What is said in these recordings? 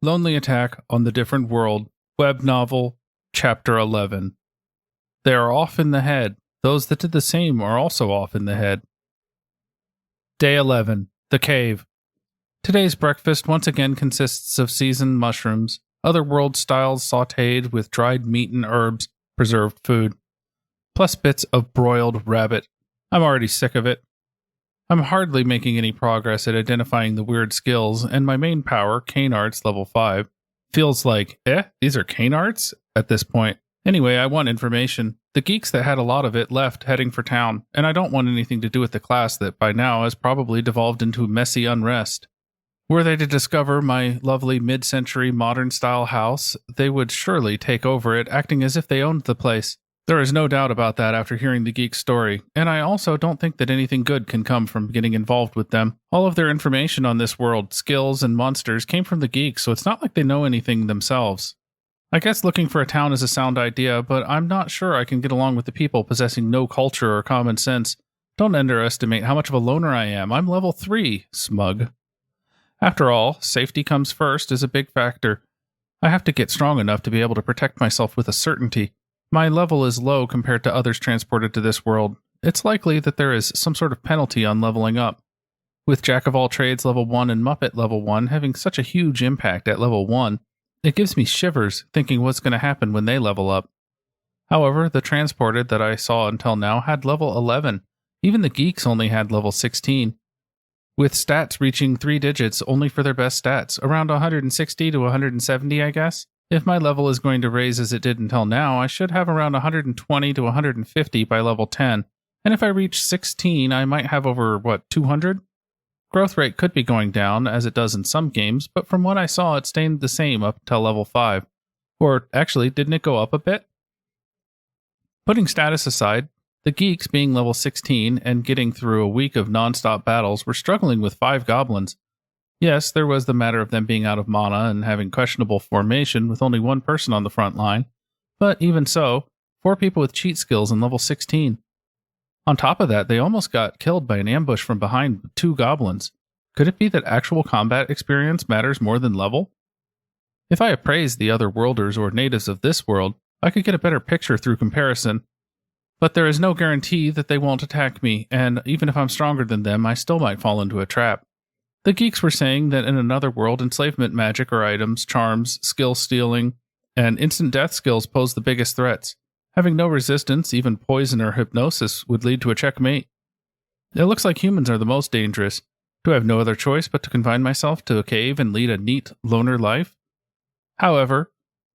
Lonely Attack on the Different World, Web Novel, Chapter 11. They are off in the head. Those that did the same are also off in the head. Day 11. The Cave. Today's breakfast once again consists of seasoned mushrooms, otherworld styles sautéed with dried meat and herbs, preserved food, plus bits of broiled rabbit. I'm already sick of it. I'm hardly making any progress at identifying the weird skills, and my main power, Cane Arts level 5, feels like, these are Cane Arts? At this point. Anyway, I want information. The geeks that had a lot of it left heading for town, and I don't want anything to do with the class that by now has probably devolved into messy unrest. Were they to discover my lovely mid-century modern-style house, they would surely take over it, acting as if they owned the place. There is no doubt about that after hearing the geek's story, and I also don't think that anything good can come from getting involved with them. All of their information on this world, skills, and monsters came from the geeks, so it's not like they know anything themselves. I guess looking for a town is a sound idea, but I'm not sure I can get along with the people possessing no culture or common sense. Don't underestimate how much of a loner I am. I'm level 3, smug. After all, safety comes first is a big factor. I have to get strong enough to be able to protect myself with a certainty. My level is low compared to others transported to this world. It's likely that there is some sort of penalty on leveling up. With Jack of all trades level 1 and Muppet level 1 having such a huge impact at level 1, it gives me shivers thinking what's going to happen when they level up. However, the transported that I saw until now had level 11. Even the geeks only had level 16. With stats reaching 3 digits only for their best stats, around 160 to 170 I guess. If my level is going to raise as it did until now, I should have around 120 to 150 by level 10, and if I reach 16, I might have over, 200? Growth rate could be going down, as it does in some games, but from what I saw, it stayed the same up until level 5. Or, actually, didn't it go up a bit? Putting status aside, the geeks being level 16 and getting through a week of non-stop battles were struggling with 5 goblins. Yes, there was the matter of them being out of mana and having questionable formation with only one person on the front line, but even so, 4 people with cheat skills in level 16. On top of that, they almost got killed by an ambush from behind with 2 goblins. Could it be that actual combat experience matters more than level? If I appraised the other worlders or natives of this world, I could get a better picture through comparison. But there is no guarantee that they won't attack me, and even if I'm stronger than them, I still might fall into a trap. The geeks were saying that in another world, enslavement magic or items, charms, skill stealing, and instant death skills pose the biggest threats. Having no resistance, even poison or hypnosis, would lead to a checkmate. It looks like humans are the most dangerous. Do I have no other choice but to confine myself to a cave and lead a neat, loner life? However,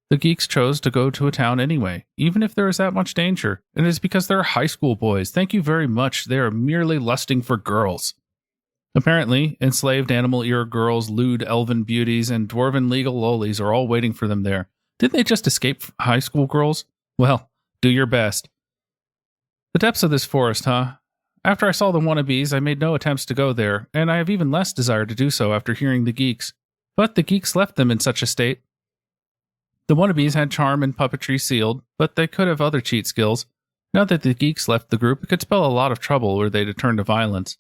the geeks chose to go to a town anyway, even if there is that much danger, and it is because they're high school boys. Thank you very much. They are merely lusting for girls. Apparently, enslaved animal ear girls, lewd elven beauties, and dwarven legal lolies are all waiting for them there. Didn't they just escape high school girls? Well, do your best. The depths of this forest, huh? After I saw the wannabes, I made no attempts to go there, and I have even less desire to do so after hearing the geeks. But the geeks left them in such a state. The wannabes had charm and puppetry sealed, but they could have other cheat skills. Now that the geeks left the group, it could spell a lot of trouble were they to turn to violence.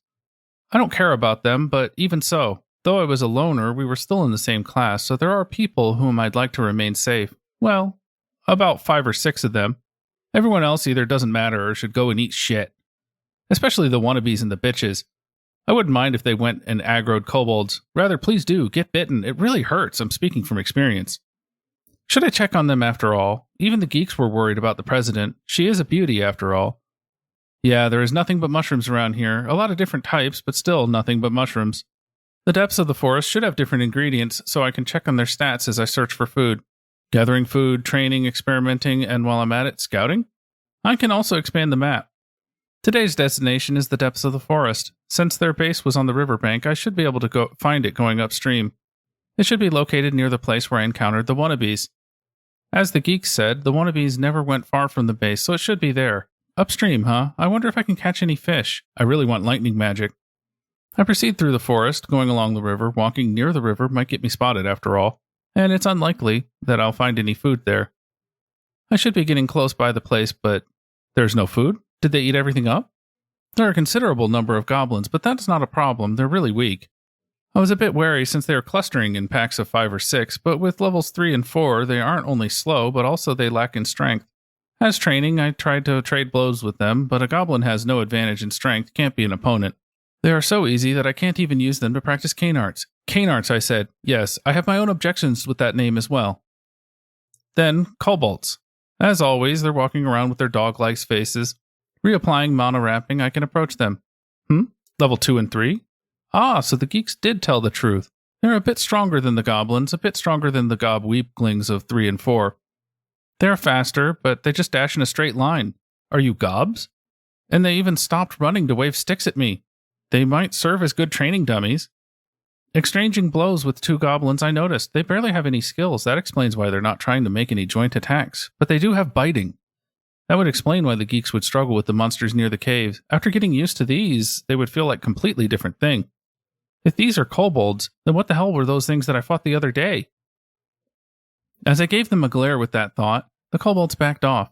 I don't care about them, but even so, though I was a loner, we were still in the same class, so there are people whom I'd like to remain safe. Well, about 5 or 6 of them. Everyone else either doesn't matter or should go and eat shit. Especially the wannabes and the bitches. I wouldn't mind if they went and aggroed kobolds. Rather, please do, get bitten. It really hurts, I'm speaking from experience. Should I check on them after all? Even the geeks were worried about the president. She is a beauty after all. Yeah, there is nothing but mushrooms around here. A lot of different types, but still nothing but mushrooms. The depths of the forest should have different ingredients, so I can check on their stats as I search for food. Gathering food, training, experimenting, and while I'm at it, scouting? I can also expand the map. Today's destination is the depths of the forest. Since their base was on the riverbank, I should be able to find it going upstream. It should be located near the place where I encountered the wannabes. As the geeks said, the wannabes never went far from the base, so it should be there. Upstream, huh? I wonder if I can catch any fish. I really want lightning magic. I proceed through the forest, going along the river. Walking near the river might get me spotted after all, and it's unlikely that I'll find any food there. I should be getting close by the place, but there's no food? Did they eat everything up? There are a considerable number of goblins, but that's not a problem. They're really weak. I was a bit wary since they are clustering in packs of 5 or 6, but with levels 3 and 4, they aren't only slow, but also they lack in strength. As training, I tried to trade blows with them, but a goblin has no advantage in strength, can't be an opponent. They are so easy that I can't even use them to practice cane arts. Cane arts, I said. Yes, I have my own objections with that name as well. Then, kobolds. As always, they're walking around with their dog-like faces. Reapplying mana wrapping, I can approach them. Level 2 and 3? Ah, so the geeks did tell the truth. They're a bit stronger than the goblins, a bit stronger than the gob-weeplings of 3 and 4. They're faster, but they just dash in a straight line. Are you gobs? And they even stopped running to wave sticks at me. They might serve as good training dummies. Exchanging blows with 2 goblins, I noticed. They barely have any skills. That explains why they're not trying to make any joint attacks. But they do have biting. That would explain why the geeks would struggle with the monsters near the caves. After getting used to these, they would feel like a completely different thing. If these are kobolds, then what the hell were those things that I fought the other day? As I gave them a glare with that thought, the kobolds backed off.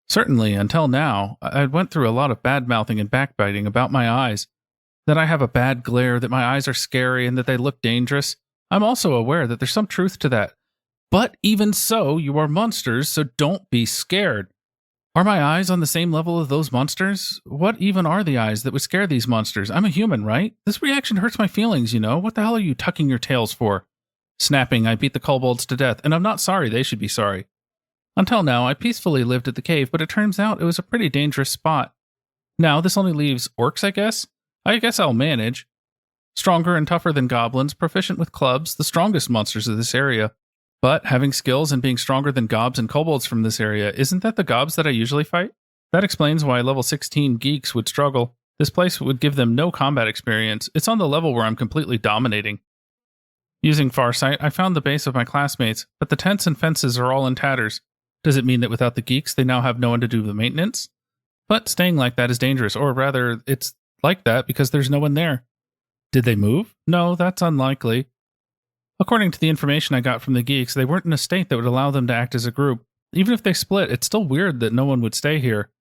Certainly, until now, I went through a lot of bad-mouthing and backbiting about my eyes. That I have a bad glare, that my eyes are scary, and that they look dangerous. I'm also aware that there's some truth to that. But even so, you are monsters, so don't be scared. Are my eyes on the same level as those monsters? What even are the eyes that would scare these monsters? I'm a human, right? This reaction hurts my feelings, you know. What the hell are you tucking your tails for? Snapping, I beat the kobolds to death, and I'm not sorry, they should be sorry. Until now, I peacefully lived at the cave, but it turns out it was a pretty dangerous spot. Now, this only leaves orcs, I guess? I guess I'll manage. Stronger and tougher than goblins, proficient with clubs, the strongest monsters of this area. But having skills and being stronger than gobs and kobolds from this area, isn't that the gobs that I usually fight? That explains why level 16 geeks would struggle. This place would give them no combat experience. It's on the level where I'm completely dominating. Using Farsight, I found the base of my classmates, but the tents and fences are all in tatters. Does it mean that without the geeks, they now have no one to do the maintenance? But staying like that is dangerous, or rather, it's like that because there's no one there. Did they move? No, that's unlikely. According to the information I got from the geeks, they weren't in a state that would allow them to act as a group. Even if they split, it's still weird that no one would stay here.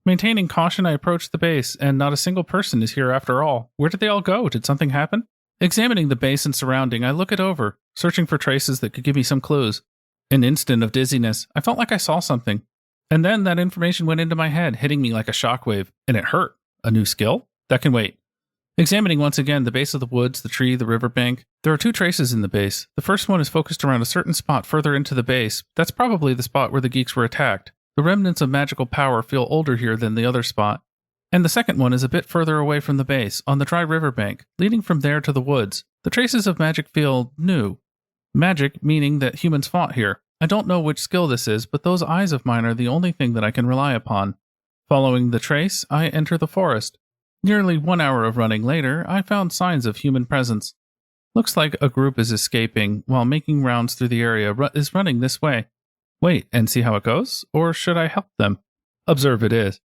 Maintaining caution, I approached the base, and not a single person is here after all. Where did they all go? Did something happen? Examining the base and surrounding, I look it over, searching for traces that could give me some clues. An instant of dizziness. I felt like I saw something. And then that information went into my head, hitting me like a shockwave, and it hurt. A new skill? That can wait. Examining once again the base of the woods, the tree, the riverbank, there are 2 traces in the base. The first one is focused around a certain spot further into the base. That's probably the spot where the geeks were attacked. The remnants of magical power feel older here than the other spot. And the second one is a bit further away from the base, on the dry riverbank, leading from there to the woods. The traces of magic feel new. Magic meaning that humans fought here. I don't know which skill this is, but those eyes of mine are the only thing that I can rely upon. Following the trace, I enter the forest. Nearly 1 hour of running later, I found signs of human presence. Looks like a group is escaping while making rounds through the area is running this way. Wait and see how it goes? Or should I help them? Observe it is.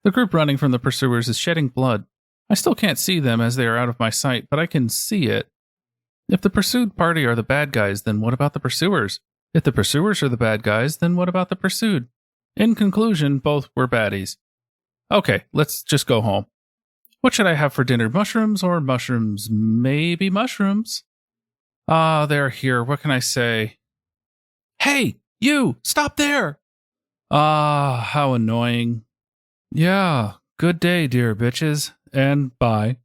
The group running from the pursuers is shedding blood. I still can't see them as they are out of my sight, but I can see it. If the pursued party are the bad guys, then what about the pursuers? If the pursuers are the bad guys, then what about the pursued? In conclusion, both were baddies. Okay, let's just go home. What should I have for dinner? Mushrooms or mushrooms? Maybe mushrooms. Ah, they're here. What can I say? Hey, you! Stop there! Ah, how annoying. Yeah, good day, dear bitches. And bye.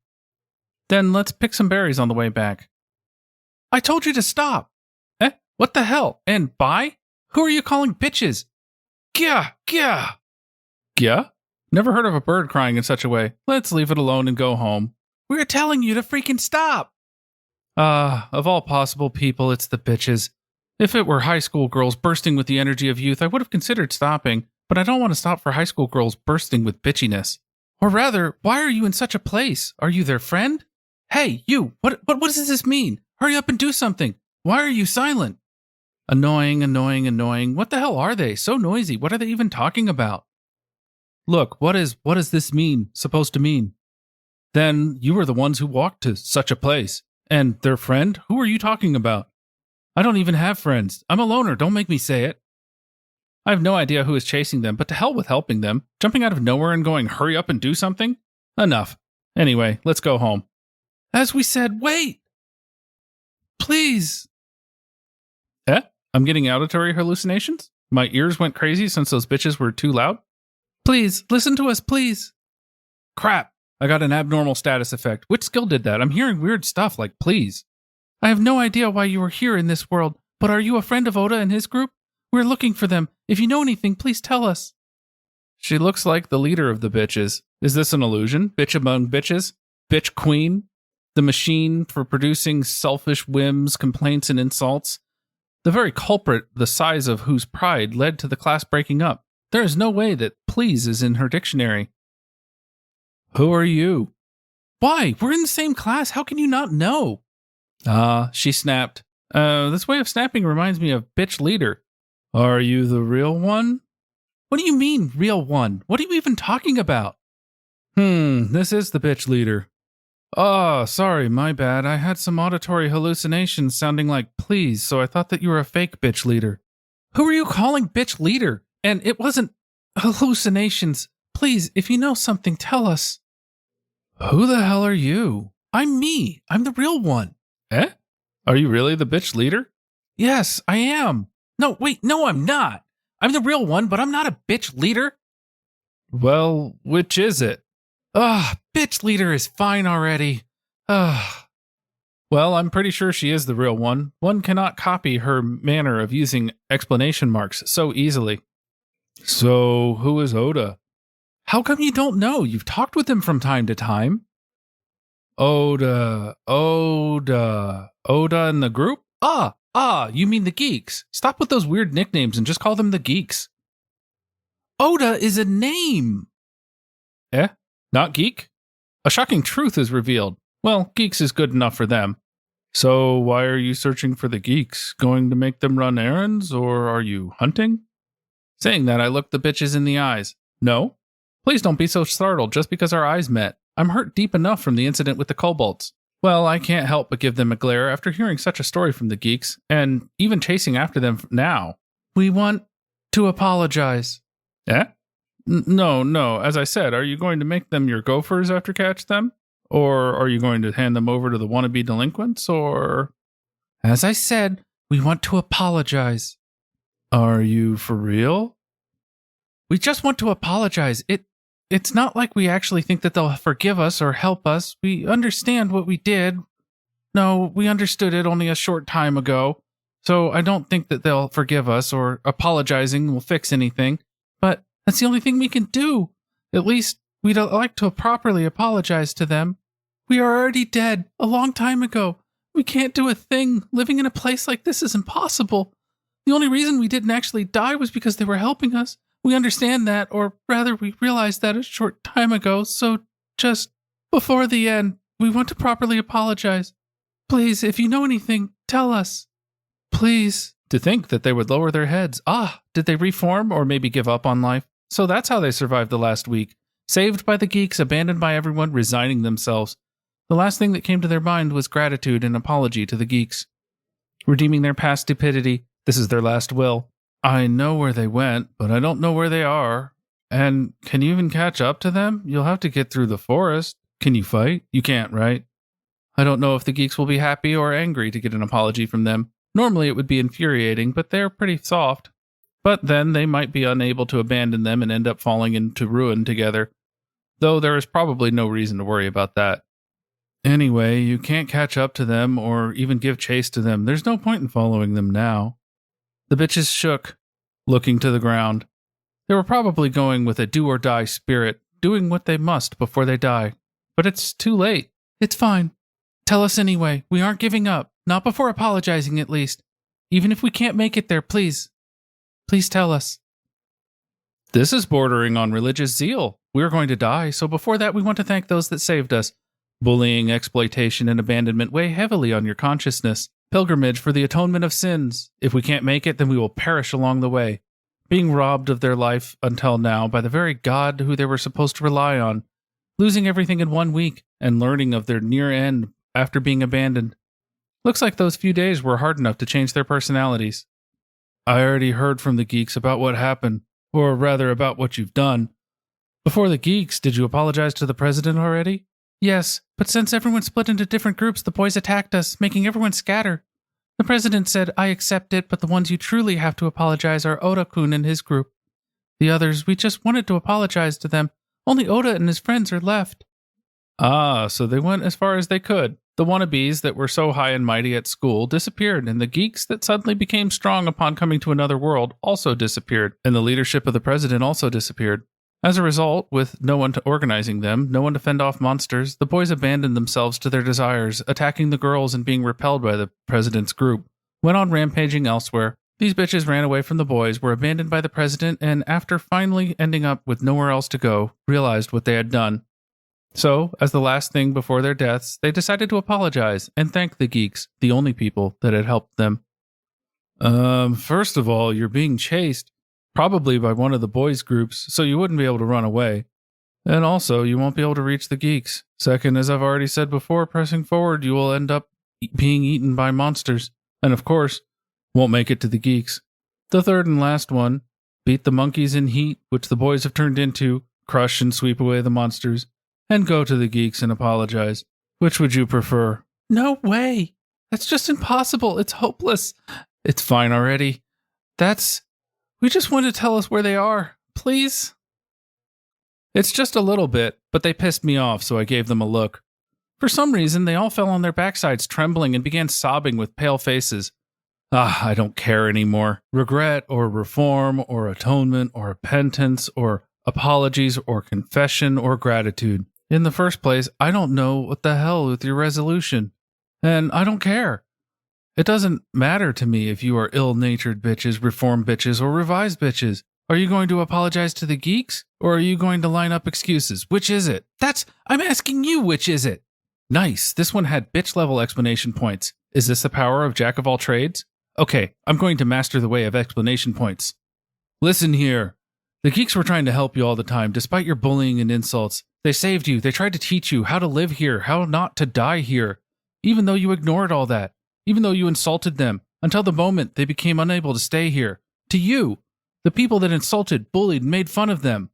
Then let's pick some berries on the way back. I told you to stop! Eh? What the hell? And bye? Who are you calling bitches? Gya! Gya! Gya? Never heard of a bird crying in such a way. Let's leave it alone and go home. We're telling you to freaking stop! Of all possible people, it's the bitches. If it were high school girls bursting with the energy of youth, I would have considered stopping, but I don't want to stop for high school girls bursting with bitchiness. Or rather, why are you in such a place? Are you their friend? Hey, you, what does this mean? Hurry up and do something. Why are you silent? Annoying, annoying, annoying. What the hell are they? So noisy. What are they even talking about? Look, what does this supposed to mean? Then you were the ones who walked to such a place. And their friend? Who are you talking about? I don't even have friends. I'm a loner, don't make me say it. I have no idea who is chasing them, but to hell with helping them. Jumping out of nowhere and going, hurry up and do something? Enough. Anyway, let's go home. As we said, wait! please. I'm getting auditory hallucinations? My ears went crazy since those bitches were too loud? Please, listen to us, please. Crap, I got an abnormal status effect. Which skill did that? I'm hearing weird stuff like please. I have no idea why you are here in this world, but are you a friend of Oda and his group? We're looking for them. If you know anything, please tell us. She looks like the leader of the bitches. Is this an illusion? Bitch among bitches? Bitch queen? The machine for producing selfish whims, complaints, and insults? The very culprit, the size of whose pride led to the class breaking up. There is no way that please is in her dictionary. Who are you? Why? We're in the same class. How can you not know? She snapped. This way of snapping reminds me of bitch leader. Are you the real one? What do you mean, real one? What are you even talking about? This is the bitch leader. Oh, sorry, my bad. I had some auditory hallucinations sounding like please, so I thought that you were a fake bitch leader. Who are you calling bitch leader? And it wasn't hallucinations. Please, if you know something, tell us. Who the hell are you? I'm me. I'm the real one. Are you really the bitch leader? Yes, I am. No, wait, no, I'm not. I'm the real one, but I'm not a bitch leader. Well, which is it? Bitch leader is fine already. Well, I'm pretty sure she is the real one. One cannot copy her manner of using explanation marks so easily. So, who is Oda? How come you don't know? You've talked with him from time to time. Oda and the group? You mean the geeks. Stop with those weird nicknames and just call them the geeks. Oda is a name. Not geek? A shocking truth is revealed. Well, geeks is good enough for them. So why are you searching for the geeks? Going to make them run errands, or are you hunting? Saying that, I looked the bitches in the eyes. No? Please don't be so startled just because our eyes met. I'm hurt deep enough from the incident with the kobolds. Well, I can't help but give them a glare after hearing such a story from the geeks, and even chasing after them now. We want to apologize. No. As I said, are you going to make them your gophers after catch them? Or are you going to hand them over to the wannabe delinquents, or... As I said, we want to apologize. Are you for real? We just want to apologize. It's not like we actually think that they'll forgive us or help us. We understand what we did. No, we understood it only a short time ago. So I don't think that they'll forgive us or apologizing will fix anything. But that's the only thing we can do. At least we'd like to properly apologize to them. We are already dead a long time ago. We can't do a thing. Living in a place like this is impossible. The only reason we didn't actually die was because they were helping us. We understand that, or rather we realized that a short time ago, so just before the end, we want to properly apologize. Please, if you know anything, tell us. Please. To think that they would lower their heads. Did they reform or maybe give up on life? So that's how they survived the last week. Saved by the geeks, abandoned by everyone, resigning themselves. The last thing that came to their mind was gratitude and apology to the geeks. Redeeming their past stupidity, this is their last will. I know where they went, but I don't know where they are. And can you even catch up to them? You'll have to get through the forest. Can you fight? You can't, right? I don't know if the geeks will be happy or angry to get an apology from them. Normally it would be infuriating, but they're pretty soft. But then they might be unable to abandon them and end up falling into ruin together. Though there is probably no reason to worry about that. Anyway, you can't catch up to them or even give chase to them. There's no point in following them now. The bitches shook, looking to the ground. They were probably going with a do-or-die spirit, doing what they must before they die. But it's too late. It's fine. Tell us anyway. We aren't giving up. Not before apologizing, at least. Even if we can't make it there, please. Please tell us. This is bordering on religious zeal. We are going to die, so before that we want to thank those that saved us. Bullying, exploitation, and abandonment weigh heavily on your consciousness. Pilgrimage for the atonement of sins. If we can't make it, then we will perish along the way. Being robbed of their life until now by the very God who they were supposed to rely on. Losing everything in 1 week and learning of their near end after being abandoned. Looks like those few days were hard enough to change their personalities. I already heard from the geeks about what happened, or rather about what you've done. Before the geeks, did you apologize to the president already? Yes, but since everyone split into different groups, the boys attacked us, making everyone scatter. The president said, I accept it, but the ones you truly have to apologize are Oda-kun and his group. The others, we just wanted to apologize to them. Only Oda and his friends are left. Ah, so they went as far as they could. The wannabes that were so high and mighty at school disappeared, and the geeks that suddenly became strong upon coming to another world also disappeared, and the leadership of the president also disappeared. As a result, with no one to organizing them, no one to fend off monsters, the boys abandoned themselves to their desires, attacking the girls and being repelled by the president's group, went on rampaging elsewhere. These bitches ran away from the boys, were abandoned by the president, and after finally ending up with nowhere else to go, realized what they had done. So, as the last thing before their deaths, they decided to apologize and thank the geeks, the only people that had helped them. First of all, you're being chased, probably by one of the boys' groups, so you wouldn't be able to run away. And also, you won't be able to reach the geeks. Second, as I've already said before, pressing forward, you will end up being eaten by monsters. And of course, won't make it to the geeks. The third and last one, beat the monkeys in heat, which the boys have turned into, crush and sweep away the monsters, and go to the geeks and apologize. Which would you prefer? No way! That's just impossible. It's hopeless. It's fine already. We just want to tell us where they are. Please? It's just a little bit, but they pissed me off, so I gave them a look. For some reason, they all fell on their backsides trembling and began sobbing with pale faces. I don't care anymore. Regret or reform or atonement or repentance or apologies or confession or gratitude. In the first place, I don't know what the hell with your resolution. And I don't care. It doesn't matter to me if you are ill-natured bitches, reformed bitches, or revised bitches. Are you going to apologize to the geeks? Or are you going to line up excuses? Which is it? I'm asking you, which is it? Nice. This one had bitch-level explanation points. Is this the power of jack of all trades? Okay, I'm going to master the way of explanation points. Listen here. The geeks were trying to help you all the time, despite your bullying and insults. They saved you. They tried to teach you how to live here, how not to die here. Even though you ignored all that. Even though you insulted them. Until the moment they became unable to stay here. To you. The people that insulted, bullied, and made fun of them.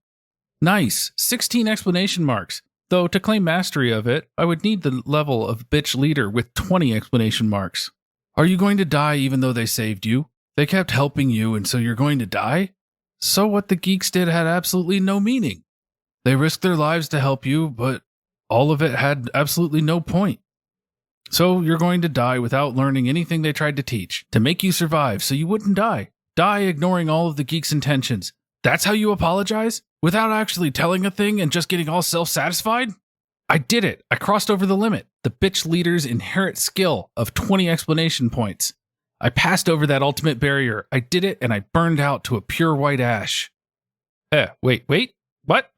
Nice. 16 explanation marks. Though to claim mastery of it, I would need the level of bitch leader with 20 explanation marks. Are you going to die even though they saved you? They kept helping you and so you're going to die? So what the geeks did had absolutely no meaning. They risked their lives to help you, but all of it had absolutely no point. So you're going to die without learning anything they tried to teach, to make you survive so you wouldn't die. Die ignoring all of the geeks' intentions. That's how you apologize? Without actually telling a thing and just getting all self-satisfied? I did it. I crossed over the limit. The bitch leader's inherent skill of 20 explanation points. I passed over that ultimate barrier. I did it and I burned out to a pure white ash. Wait, what?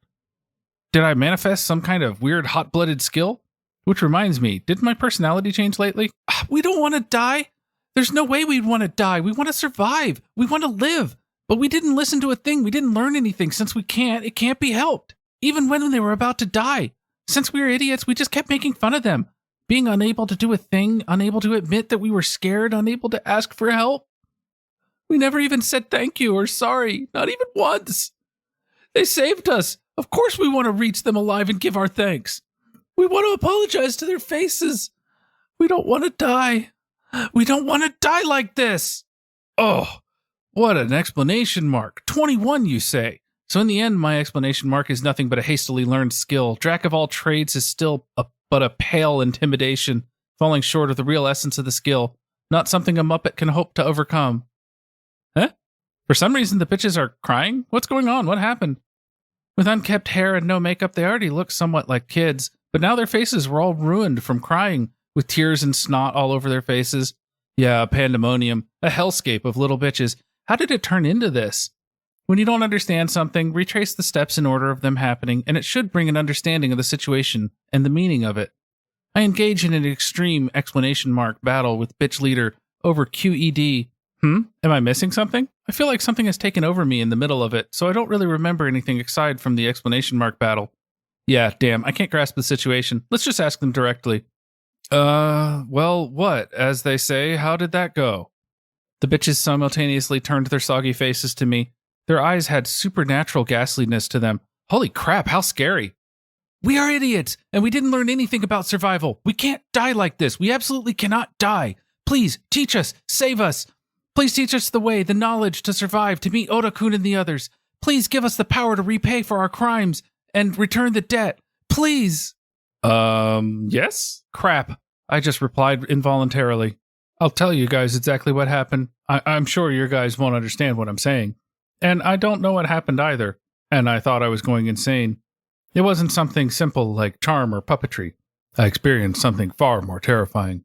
Did I manifest some kind of weird hot-blooded skill? Which reminds me, did my personality change lately? We don't want to die. There's no way we'd want to die. We want to survive. We want to live. But we didn't listen to a thing. We didn't learn anything since we can't. It can't be helped. Even when they were about to die. Since we were idiots, we just kept making fun of them. Being unable to do a thing, unable to admit that we were scared, unable to ask for help. We never even said thank you or sorry. Not even once. They saved us. Of course we want to reach them alive and give our thanks. We want to apologize to their faces. We don't want to die. We don't want to die like this. Oh, what an explanation mark. 21, you say. So in the end, my explanation mark is nothing but a hastily learned skill. Jack of all trades is still but a pale intimidation, falling short of the real essence of the skill. Not something a Muppet can hope to overcome. Huh? For some reason, the bitches are crying? What's going on? What happened? With unkempt hair and no makeup, they already look somewhat like kids, but now their faces were all ruined from crying, with tears and snot all over their faces. Yeah, pandemonium, a hellscape of little bitches. How did it turn into this? When you don't understand something, retrace the steps in order of them happening, and it should bring an understanding of the situation and the meaning of it. I engage in an extreme explanation mark battle with bitch leader over QED. Am I missing something? I feel like something has taken over me in the middle of it, so I don't really remember anything aside from the explanation mark battle. Yeah, damn, I can't grasp the situation. Let's just ask them directly. Well, what? As they say, how did that go? The bitches simultaneously turned their soggy faces to me. Their eyes had supernatural ghastliness to them. Holy crap, how scary. We are idiots, and we didn't learn anything about survival. We can't die like this. We absolutely cannot die. Please, teach us, save us. Please teach us the way, the knowledge to survive, to meet Oda-kun and the others. Please give us the power to repay for our crimes and return the debt. Please. Yes? Crap. I just replied involuntarily. I'll tell you guys exactly what happened. I'm sure you guys won't understand what I'm saying. And I don't know what happened either. And I thought I was going insane. It wasn't something simple like charm or puppetry. I experienced something far more terrifying.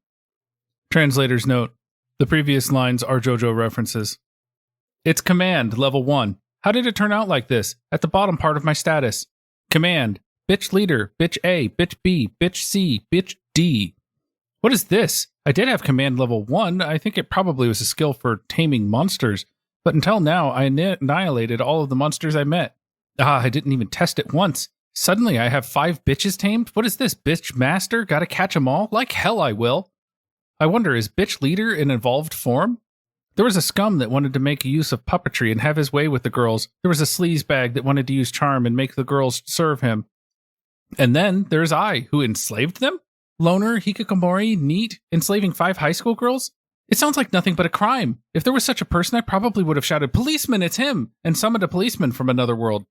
Translator's note. The previous lines are JoJo references. It's command, level 1. How did it turn out like this? At the bottom part of my status. Command. Bitch leader. Bitch A. Bitch B. Bitch C. Bitch D. What is this? I did have command level 1. I think it probably was a skill for taming monsters. But until now, I annihilated all of the monsters I met. I didn't even test it once. Suddenly I have 5 bitches tamed? What is this, bitch master? Gotta catch 'em all? Like hell I will. I wonder, is bitch leader an evolved form? There was a scum that wanted to make use of puppetry and have his way with the girls. There was a sleazebag that wanted to use charm and make the girls serve him. And then there's I, who enslaved them? Loner, hikikomori, neat, enslaving 5 high school girls? It sounds like nothing but a crime. If there was such a person, I probably would have shouted, "Policeman, it's him!" and summoned a policeman from another world.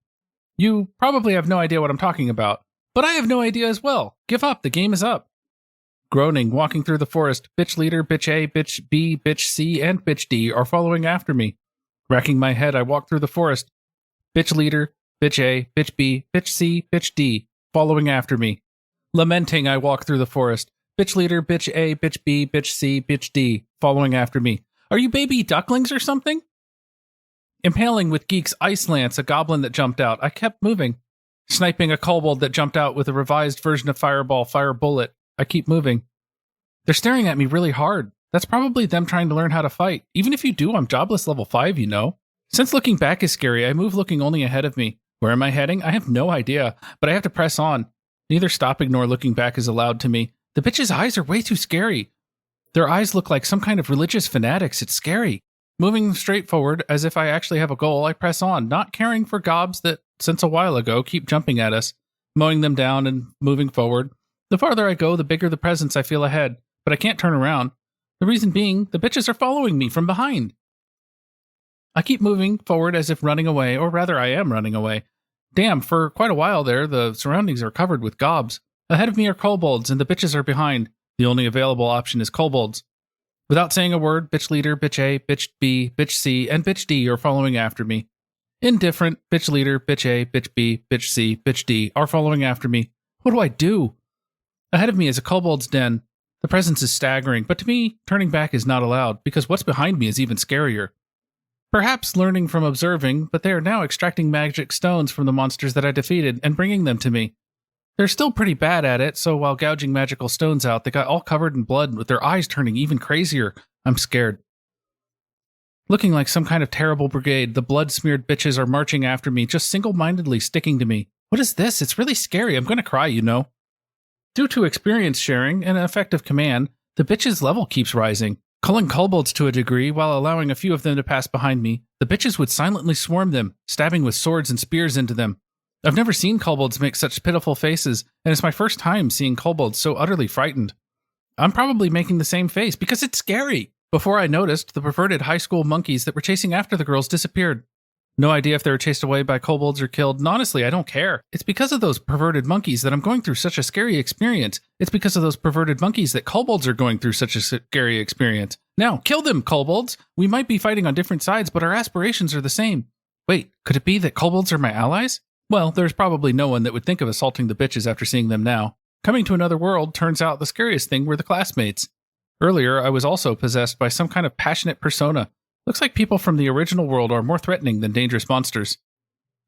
You probably have no idea what I'm talking about. But I have no idea as well. Give up, the game is up. Groaning, walking through the forest, bitch leader, bitch A, bitch B, bitch C, and bitch D are following after me. Racking my head, I walk through the forest. Bitch leader, bitch A, bitch B, bitch C, bitch D, following after me. Lamenting, I walk through the forest. Bitch leader, bitch A, bitch B, bitch C, bitch D, following after me. Are you baby ducklings or something? Impaling with Geeks' ice lance a goblin that jumped out, I kept moving. Sniping a kobold that jumped out with a revised version of Fireball, Fire Bullet, I keep moving. They're staring at me really hard. That's probably them trying to learn how to fight. Even if you do, I'm jobless level 5, you know. Since looking back is scary, I move looking only ahead of me. Where am I heading? I have no idea, but I have to press on. Neither stopping nor looking back is allowed to me. The bitch's eyes are way too scary. Their eyes look like some kind of religious fanatics. It's scary. Moving straight forward, as if I actually have a goal, I press on, not caring for gobs that, since a while ago, keep jumping at us, mowing them down and moving forward. The farther I go, the bigger the presence I feel ahead, but I can't turn around. The reason being, the bitches are following me from behind. I keep moving forward as if running away, or rather I am running away. Damn, for quite a while there, the surroundings are covered with gobs. Ahead of me are kobolds, and the bitches are behind. The only available option is kobolds. Without saying a word, bitch leader, bitch A, bitch B, bitch C, and bitch D are following after me. Indifferent, bitch leader, bitch A, bitch B, bitch C, bitch D are following after me. What do I do? Ahead of me is a kobold's den. The presence is staggering, but to me, turning back is not allowed, because what's behind me is even scarier. Perhaps learning from observing, but they are now extracting magic stones from the monsters that I defeated and bringing them to me. They're still pretty bad at it, so while gouging magical stones out, they got all covered in blood with their eyes turning even crazier. I'm scared. Looking like some kind of terrible brigade, the blood-smeared bitches are marching after me, just single-mindedly sticking to me. What is this? It's really scary. I'm going to cry, you know. Due to experience sharing and effective command, the bitches' level keeps rising. Culling kobolds to a degree, while allowing a few of them to pass behind me, the bitches would silently swarm them, stabbing with swords and spears into them. I've never seen kobolds make such pitiful faces, and it's my first time seeing kobolds so utterly frightened. I'm probably making the same face because it's scary. Before I noticed, the perverted high school monkeys that were chasing after the girls disappeared. No idea if they were chased away by kobolds or killed, and honestly, I don't care. It's because of those perverted monkeys that I'm going through such a scary experience. It's because of those perverted monkeys that kobolds are going through such a scary experience. Now, kill them, kobolds! We might be fighting on different sides, but our aspirations are the same. Wait, could it be that kobolds are my allies? Well, there's probably no one that would think of assaulting the bitches after seeing them now. Coming to another world, turns out the scariest thing were the classmates. Earlier, I was also possessed by some kind of passionate persona. Looks like people from the original world are more threatening than dangerous monsters.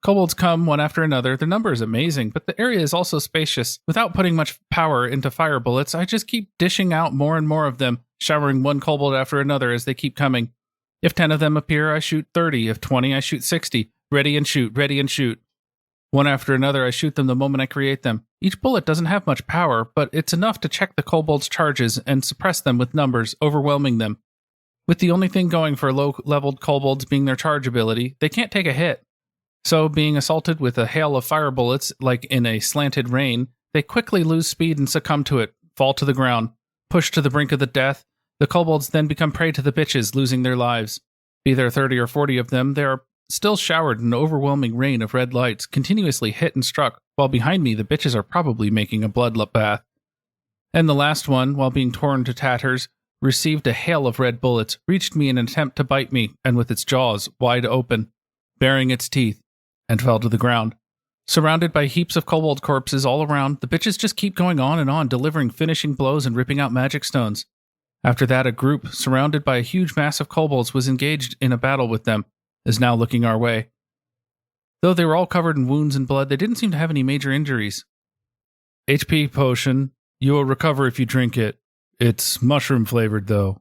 Kobolds come one after another. Their number is amazing, but the area is also spacious. Without putting much power into fire bullets, I just keep dishing out more and more of them, showering one kobold after another as they keep coming. If 10 of them appear, I shoot 30. If 20, I shoot 60. Ready and shoot, ready and shoot. One after another, I shoot them the moment I create them. Each bullet doesn't have much power, but it's enough to check the kobolds' charges and suppress them with numbers, overwhelming them. With the only thing going for low-leveled kobolds being their charge ability, they can't take a hit. So, being assaulted with a hail of fire bullets, like in a slanted rain, they quickly lose speed and succumb to it, fall to the ground, pushed to the brink of the death. The kobolds then become prey to the bitches, losing their lives. Be there 30 or 40 of them, they are still showered in an overwhelming rain of red lights, continuously hit and struck, while behind me the bitches are probably making a bloodbath. And the last one, while being torn to tatters, received a hail of red bullets, reached me in an attempt to bite me, and with its jaws wide open, baring its teeth, and fell to the ground. Surrounded by heaps of kobold corpses all around, the bitches just keep going on, delivering finishing blows and ripping out magic stones. After that, a group, surrounded by a huge mass of kobolds, was engaged in a battle with them, is now looking our way. Though they were all covered in wounds and blood, they didn't seem to have any major injuries. HP potion. You will recover if you drink it. It's mushroom flavored, though.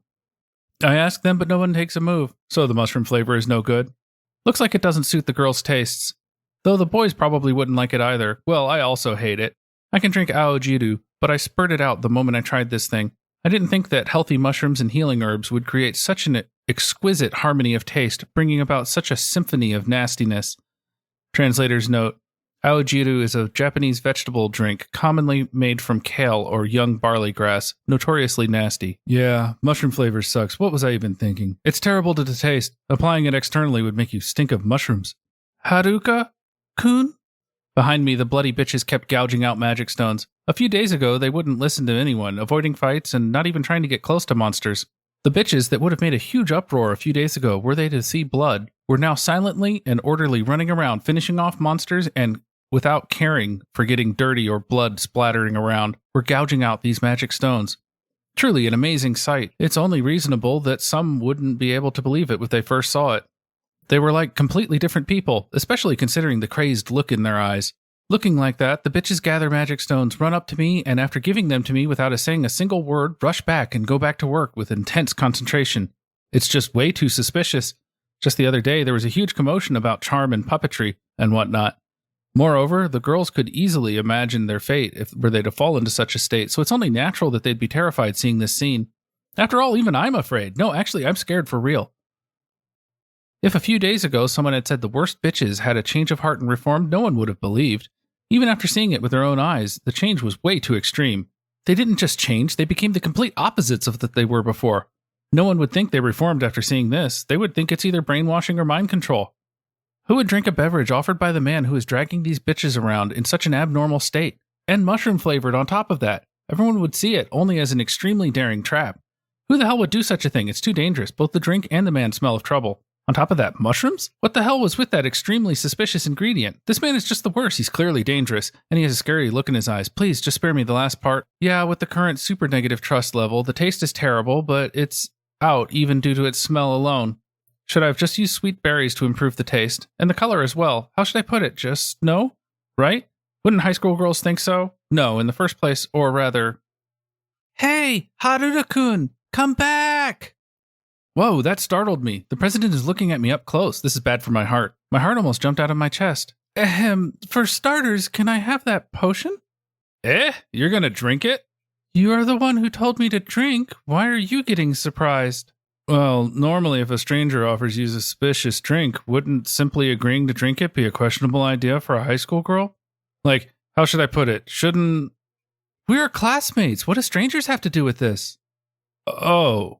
I ask them, but no one takes a move, so the mushroom flavor is no good. Looks like it doesn't suit the girls' tastes. Though the boys probably wouldn't like it either. Well, I also hate it. I can drink aojiru, but I spurted out the moment I tried this thing. I didn't think that healthy mushrooms and healing herbs would create such an exquisite harmony of taste, bringing about such a symphony of nastiness. Translator's note: aojiru is a Japanese vegetable drink commonly made from kale or young barley grass, notoriously nasty. Yeah, mushroom flavor sucks. What was I even thinking? It's terrible to taste. Applying it externally would make you stink of mushrooms. Haruka-kun? Behind me, the bloody bitches kept gouging out magic stones. A few days ago, they wouldn't listen to anyone, avoiding fights and not even trying to get close to monsters. The bitches that would have made a huge uproar a few days ago were they to see blood, were now silently and orderly running around, finishing off monsters and, without caring for getting dirty or blood splattering around, were gouging out these magic stones. Truly an amazing sight. It's only reasonable that some wouldn't be able to believe it when they first saw it. They were like completely different people, especially considering the crazed look in their eyes. Looking like that, the bitches gather magic stones, run up to me, and after giving them to me without saying a single word, rush back and go back to work with intense concentration. It's just way too suspicious. Just the other day, there was a huge commotion about charm and puppetry and whatnot. Moreover, the girls could easily imagine their fate were they to fall into such a state, so it's only natural that they'd be terrified seeing this scene. After all, even I'm afraid. No, actually, I'm scared for real. If a few days ago someone had said the worst bitches had a change of heart and reformed, no one would have believed. Even after seeing it with their own eyes, the change was way too extreme. They didn't just change, they became the complete opposites of what they were before. No one would think they reformed after seeing this. They would think it's either brainwashing or mind control. Who would drink a beverage offered by the man who is dragging these bitches around in such an abnormal state? And mushroom flavored on top of that. Everyone would see it only as an extremely daring trap. Who the hell would do such a thing? It's too dangerous. Both the drink and the man smell of trouble. On top of that, mushrooms? What the hell was with that extremely suspicious ingredient? This man is just the worst. He's clearly dangerous, and he has a scary look in his eyes. Please, just spare me the last part. Yeah, with the current super negative trust level, the taste is terrible, but it's out even due to its smell alone. Should I have just used sweet berries to improve the taste? And the color as well. How should I put it? Just no? Right? Wouldn't high school girls think so? No, in the first place, or rather... Hey, Haruka-kun, come back! Whoa, that startled me. The president is looking at me up close. This is bad for my heart. My heart almost jumped out of my chest. For starters, can I have that potion? You're gonna drink it? You are the one who told me to drink. Why are you getting surprised? Well, normally if a stranger offers you a suspicious drink, wouldn't simply agreeing to drink it be a questionable idea for a high school girl? Like, how should I put it? Shouldn't... We're classmates. What do strangers have to do with this? Oh...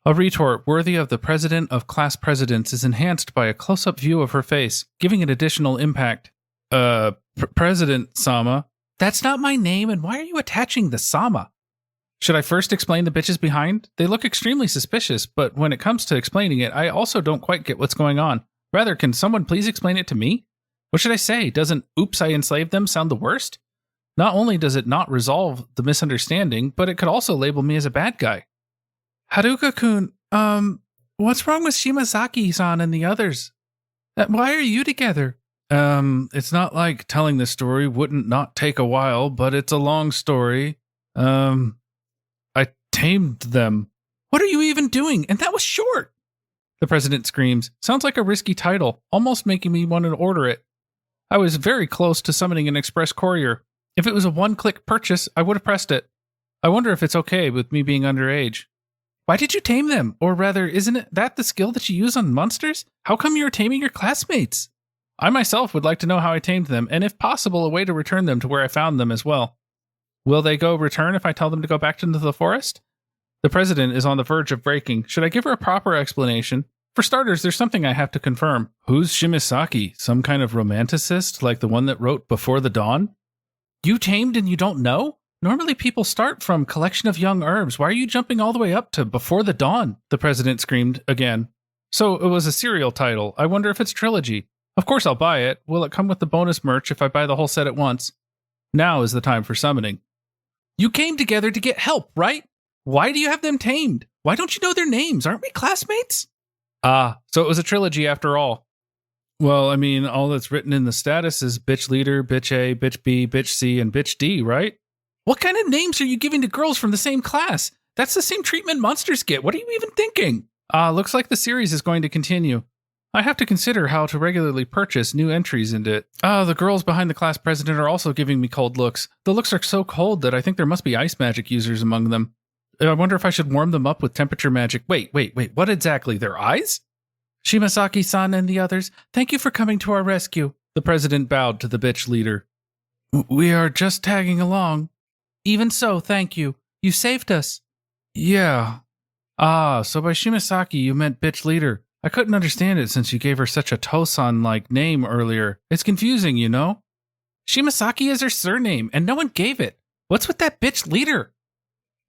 A retort worthy of the president of class presidents is enhanced by a close-up view of her face, giving it additional impact. President-sama. That's not my name, and why are you attaching the sama? Should I first explain the bitches behind? They look extremely suspicious, but when it comes to explaining it, I also don't quite get what's going on. Rather, can someone please explain it to me? What should I say? Doesn't "oops, I enslaved them" sound the worst? Not only does it not resolve the misunderstanding, but it could also label me as a bad guy. Haruka-kun, what's wrong with Shimazaki-san and the others? Why are you together? It's not like telling this story wouldn't not take a while, but it's a long story. I tamed them. What are you even doing? And that was short! The president screams. Sounds like a risky title, almost making me want to order it. I was very close to summoning an express courier. If it was a one-click purchase, I would have pressed it. I wonder if it's okay with me being underage. Why did you tame them? Or rather, isn't that the skill that you use on monsters? How come you're taming your classmates? I myself would like to know how I tamed them, and if possible, a way to return them to where I found them as well. Will they go return if I tell them to go back into the forest? The president is on the verge of breaking. Should I give her a proper explanation? For starters, there's something I have to confirm. Who's Shimisaki? Some kind of romanticist, like the one that wrote Before the Dawn? You tamed and you don't know? Normally people start from Collection of Young Herbs. Why are you jumping all the way up to Before the Dawn? The president screamed again. So it was a serial title. I wonder if it's trilogy. Of course I'll buy it. Will it come with the bonus merch if I buy the whole set at once? Now is the time for summoning. You came together to get help, right? Why do you have them tamed? Why don't you know their names? Aren't we classmates? Ah, so it was a trilogy after all. Well, I mean, all that's written in the status is bitch leader, bitch A, bitch B, bitch C, and bitch D, right? What kind of names are you giving to girls from the same class? That's the same treatment monsters get. What are you even thinking? Looks like the series is going to continue. I have to consider how to regularly purchase new entries into it. The girls behind the class president are also giving me cold looks. The looks are so cold that I think there must be ice magic users among them. I wonder if I should warm them up with temperature magic. Wait, what exactly? Their eyes? Shimasaki-san and the others, thank you for coming to our rescue. The president bowed to the bitch leader. We are just tagging along. Even so, thank you. You saved us. Yeah. So by Shimasaki you meant bitch leader. I couldn't understand it since you gave her such a Tosan-like name earlier. It's confusing, you know? Shimasaki is her surname, and no one gave it. What's with that bitch leader?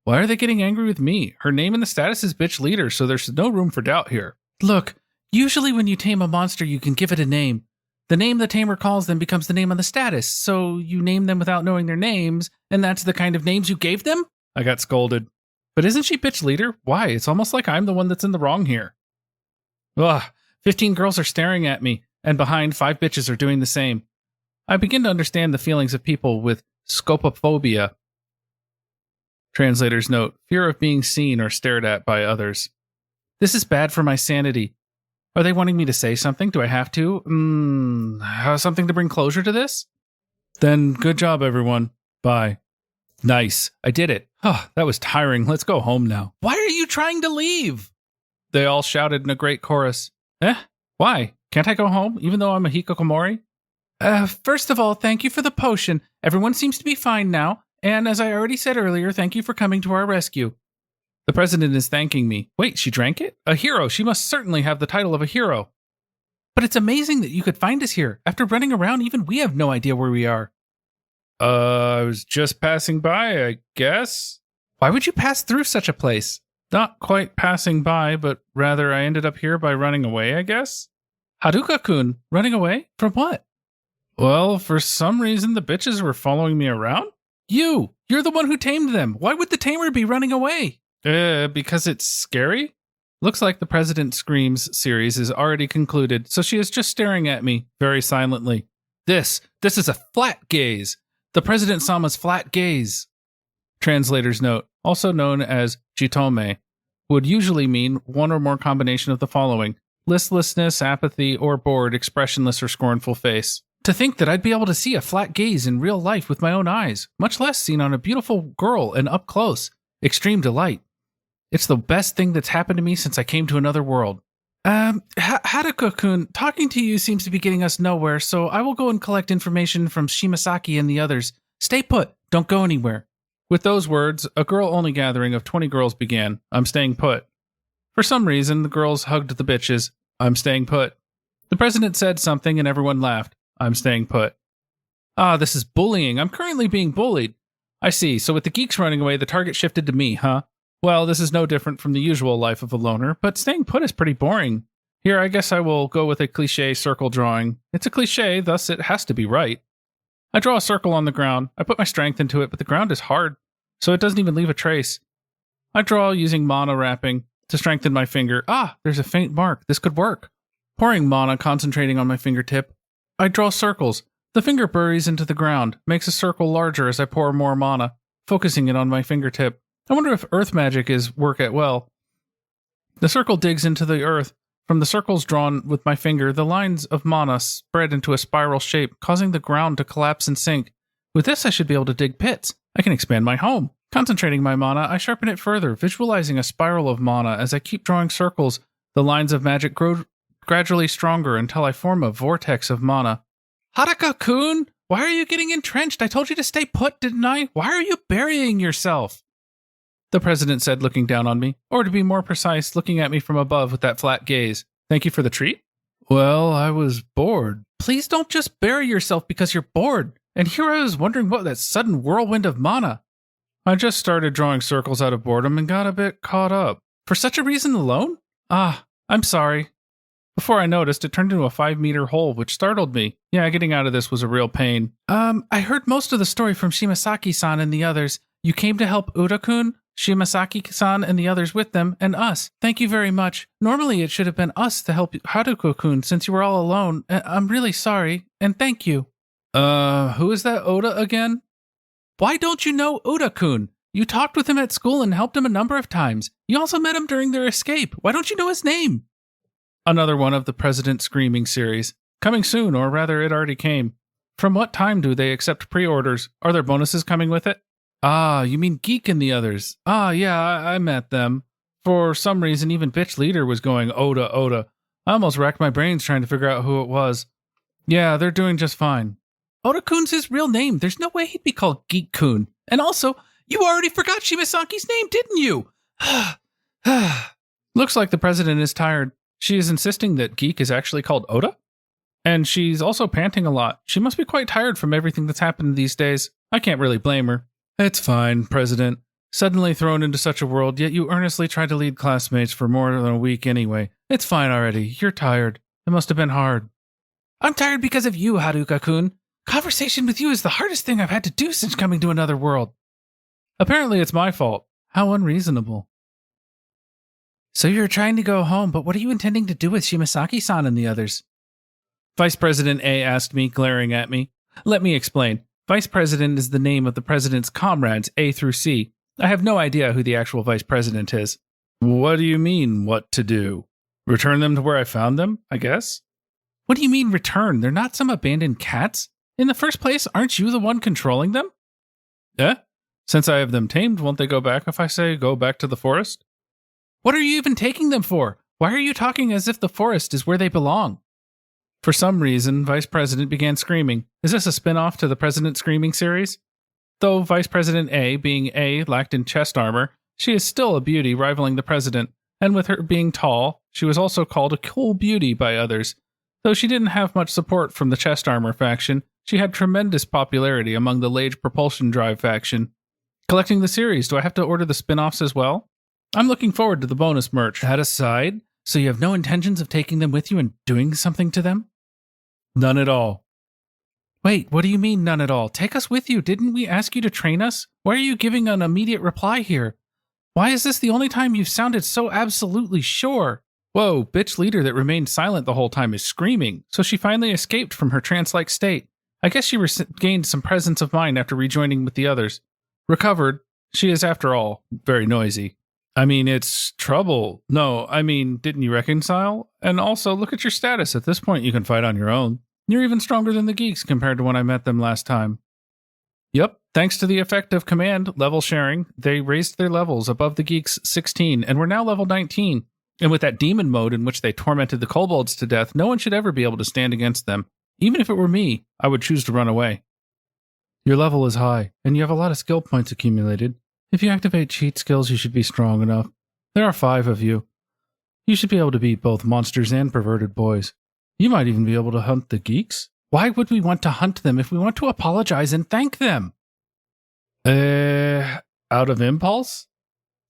Why are they getting angry with me? Her name in the status is bitch leader, so there's no room for doubt here. Look, usually when you tame a monster, you can give it a name. The name the tamer calls them becomes the name on the status, so you name them without knowing their names, and that's the kind of names you gave them? I got scolded. But isn't she bitch leader? Why? It's almost like I'm the one that's in the wrong here. Ugh, 15 girls are staring at me, and behind 5 bitches are doing the same. I begin to understand the feelings of people with scopophobia. Translator's note, fear of being seen or stared at by others. This is bad for my sanity. Are they wanting me to say something? Do I have to? Have something to bring closure to this? Then good job, everyone. Bye. Nice. I did it. That was tiring. Let's go home now. Why are you trying to leave? They all shouted in a great chorus. Why? Can't I go home, even though I'm a hikokomori? First of all, thank you for the potion. Everyone seems to be fine now. And as I already said earlier, thank you for coming to our rescue. The president is thanking me. Wait, she drank it? A hero. She must certainly have the title of a hero. But it's amazing that you could find us here. After running around, even we have no idea where we are. I was just passing by, I guess. Why would you pass through such a place? Not quite passing by, but rather I ended up here by running away, I guess? Haruka-kun, running away? From what? Well, for some reason the bitches were following me around. You're the one who tamed them. Why would the tamer be running away? Because it's scary? Looks like the President Screams series is already concluded, so she is just staring at me, very silently. This is a flat gaze. The President-sama's flat gaze. Translator's note, also known as jitome, would usually mean one or more combination of the following: listlessness, apathy, or bored, expressionless, or scornful face. To think that I'd be able to see a flat gaze in real life with my own eyes, much less seen on a beautiful girl and up close. Extreme delight. It's the best thing that's happened to me since I came to another world. Haruka-kun, talking to you seems to be getting us nowhere, so I will go and collect information from Shimasaki and the others. Stay put. Don't go anywhere. With those words, a girl-only gathering of 20 girls began. I'm staying put. For some reason, the girls hugged the bitches. I'm staying put. The president said something and everyone laughed. I'm staying put. This is bullying. I'm currently being bullied. I see. So with the geeks running away, the target shifted to me, huh? Well, this is no different from the usual life of a loner, but staying put is pretty boring. Here, I guess I will go with a cliché circle drawing. It's a cliché, thus it has to be right. I draw a circle on the ground. I put my strength into it, but the ground is hard, so it doesn't even leave a trace. I draw using mana wrapping to strengthen my finger. There's a faint mark. This could work. Pouring mana, concentrating on my fingertip. I draw circles. The finger buries into the ground, makes a circle larger as I pour more mana, focusing it on my fingertip. I wonder if earth magic is work at well. The circle digs into the earth. From the circles drawn with my finger, the lines of mana spread into a spiral shape, causing the ground to collapse and sink. With this, I should be able to dig pits. I can expand my home. Concentrating my mana, I sharpen it further, visualizing a spiral of mana. As I keep drawing circles, the lines of magic grow gradually stronger until I form a vortex of mana. Haruka-kun, why are you getting entrenched? I told you to stay put, didn't I? Why are you burying yourself? the president said, looking down on me, or to be more precise, looking at me from above with that flat gaze. Thank you for the treat? Well, I was bored. Please don't just bury yourself because you're bored. And here I was wondering what that sudden whirlwind of mana. I just started drawing circles out of boredom and got a bit caught up. For such a reason alone? Ah, I'm sorry. Before I noticed, it turned into a 5-meter hole, which startled me. Yeah, getting out of this was a real pain. I heard most of the story from Shimasaki-san and the others. You came to help Uda-kun, Shimasaki-san and the others with them, and us. Thank you very much. Normally it should have been us to help Haruko-kun since you were all alone. I'm really sorry, and thank you. Who is that Oda again? Why don't you know Uda-kun? You talked with him at school and helped him a number of times. You also met him during their escape. Why don't you know his name? Another one of the President Screaming series. Coming soon, or rather it already came. From what time do they accept pre-orders? Are there bonuses coming with it? Ah, you mean Geek and the others. Ah, yeah, I met them. For some reason, even Bitch Leader was going Oda, Oda. I almost racked my brains trying to figure out who it was. Yeah, they're doing just fine. Oda-kun's his real name. There's no way he'd be called Geek-kun. And also, you already forgot Shimasaki's name, didn't you? Looks like the president is tired. She is insisting that Geek is actually called Oda? And she's also panting a lot. She must be quite tired from everything that's happened these days. I can't really blame her. It's fine, President. Suddenly thrown into such a world, yet you earnestly tried to lead classmates for more than a week anyway. It's fine already. You're tired. It must have been hard. I'm tired because of you, Haruka-kun. Conversation with you is the hardest thing I've had to do since coming to another world. Apparently it's my fault. How unreasonable. So you're trying to go home, but what are you intending to do with Shimasaki-san and the others? Vice President A asked me, glaring at me. Let me explain. Vice President is the name of the President's comrades, A through C. I have no idea who the actual Vice President is. What do you mean, what to do? Return them to where I found them, I guess? What do you mean return? They're not some abandoned cats. In the first place, aren't you the one controlling them? Eh? Since I have them tamed, won't they go back if I say go back to the forest? What are you even taking them for? Why are you talking as if the forest is where they belong? For some reason, Vice President began screaming. Is this a spin-off to the President Screaming series? Though Vice President A, being A, lacked in chest armor, she is still a beauty rivaling the President, and with her being tall, she was also called a cool beauty by others. Though she didn't have much support from the chest armor faction, she had tremendous popularity among the Lage Propulsion Drive faction. Collecting the series, do I have to order the spin-offs as well? I'm looking forward to the bonus merch. That aside, so you have no intentions of taking them with you and doing something to them? None at all. Wait, what do you mean none at all? Take us with you. Didn't we ask you to train us? Why are you giving an immediate reply here? Why is this the only time you've sounded so absolutely sure? Whoa, bitch leader that remained silent the whole time is screaming, so she finally escaped from her trance-like state. I guess she gained some presence of mind after rejoining with the others. Recovered, she is, after all, very noisy. I mean, it's trouble. No, I mean, didn't you reconcile? And also, look at your status. At this point, you can fight on your own. You're even stronger than the geeks compared to when I met them last time. Yep, thanks to the effect of command level sharing, they raised their levels above the geeks 16, and we're now level 19. And with that demon mode in which they tormented the kobolds to death, no one should ever be able to stand against them. Even if it were me, I would choose to run away. Your level is high, and you have a lot of skill points accumulated. If you activate cheat skills, you should be strong enough. There are 5 of you. You should be able to beat both monsters and perverted boys. You might even be able to hunt the geeks. Why would we want to hunt them if we want to apologize and thank them? Out of impulse?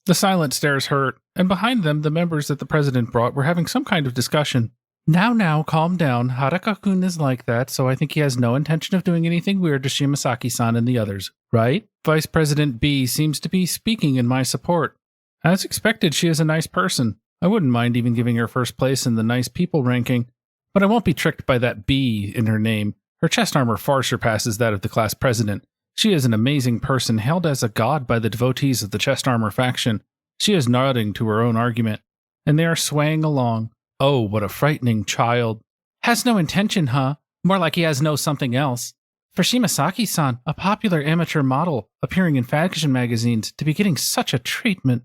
The silent stares hurt, and behind them, the members that the president brought were having some kind of discussion. Now, calm down. Haruka-kun is like that, so I think he has no intention of doing anything weird to Shimasaki-san and the others, right? Vice President B seems to be speaking in my support. As expected, she is a nice person. I wouldn't mind even giving her first place in the nice people ranking, but I won't be tricked by that B in her name. Her chest armor far surpasses that of the class president. She is an amazing person, hailed as a god by the devotees of the chest armor faction. She is nodding to her own argument, and they are swaying along. Oh, what a frightening child. Has no intention, huh? More like he has no something else. For Shimasaki-san, a popular amateur model, appearing in fashion magazines, to be getting such a treatment.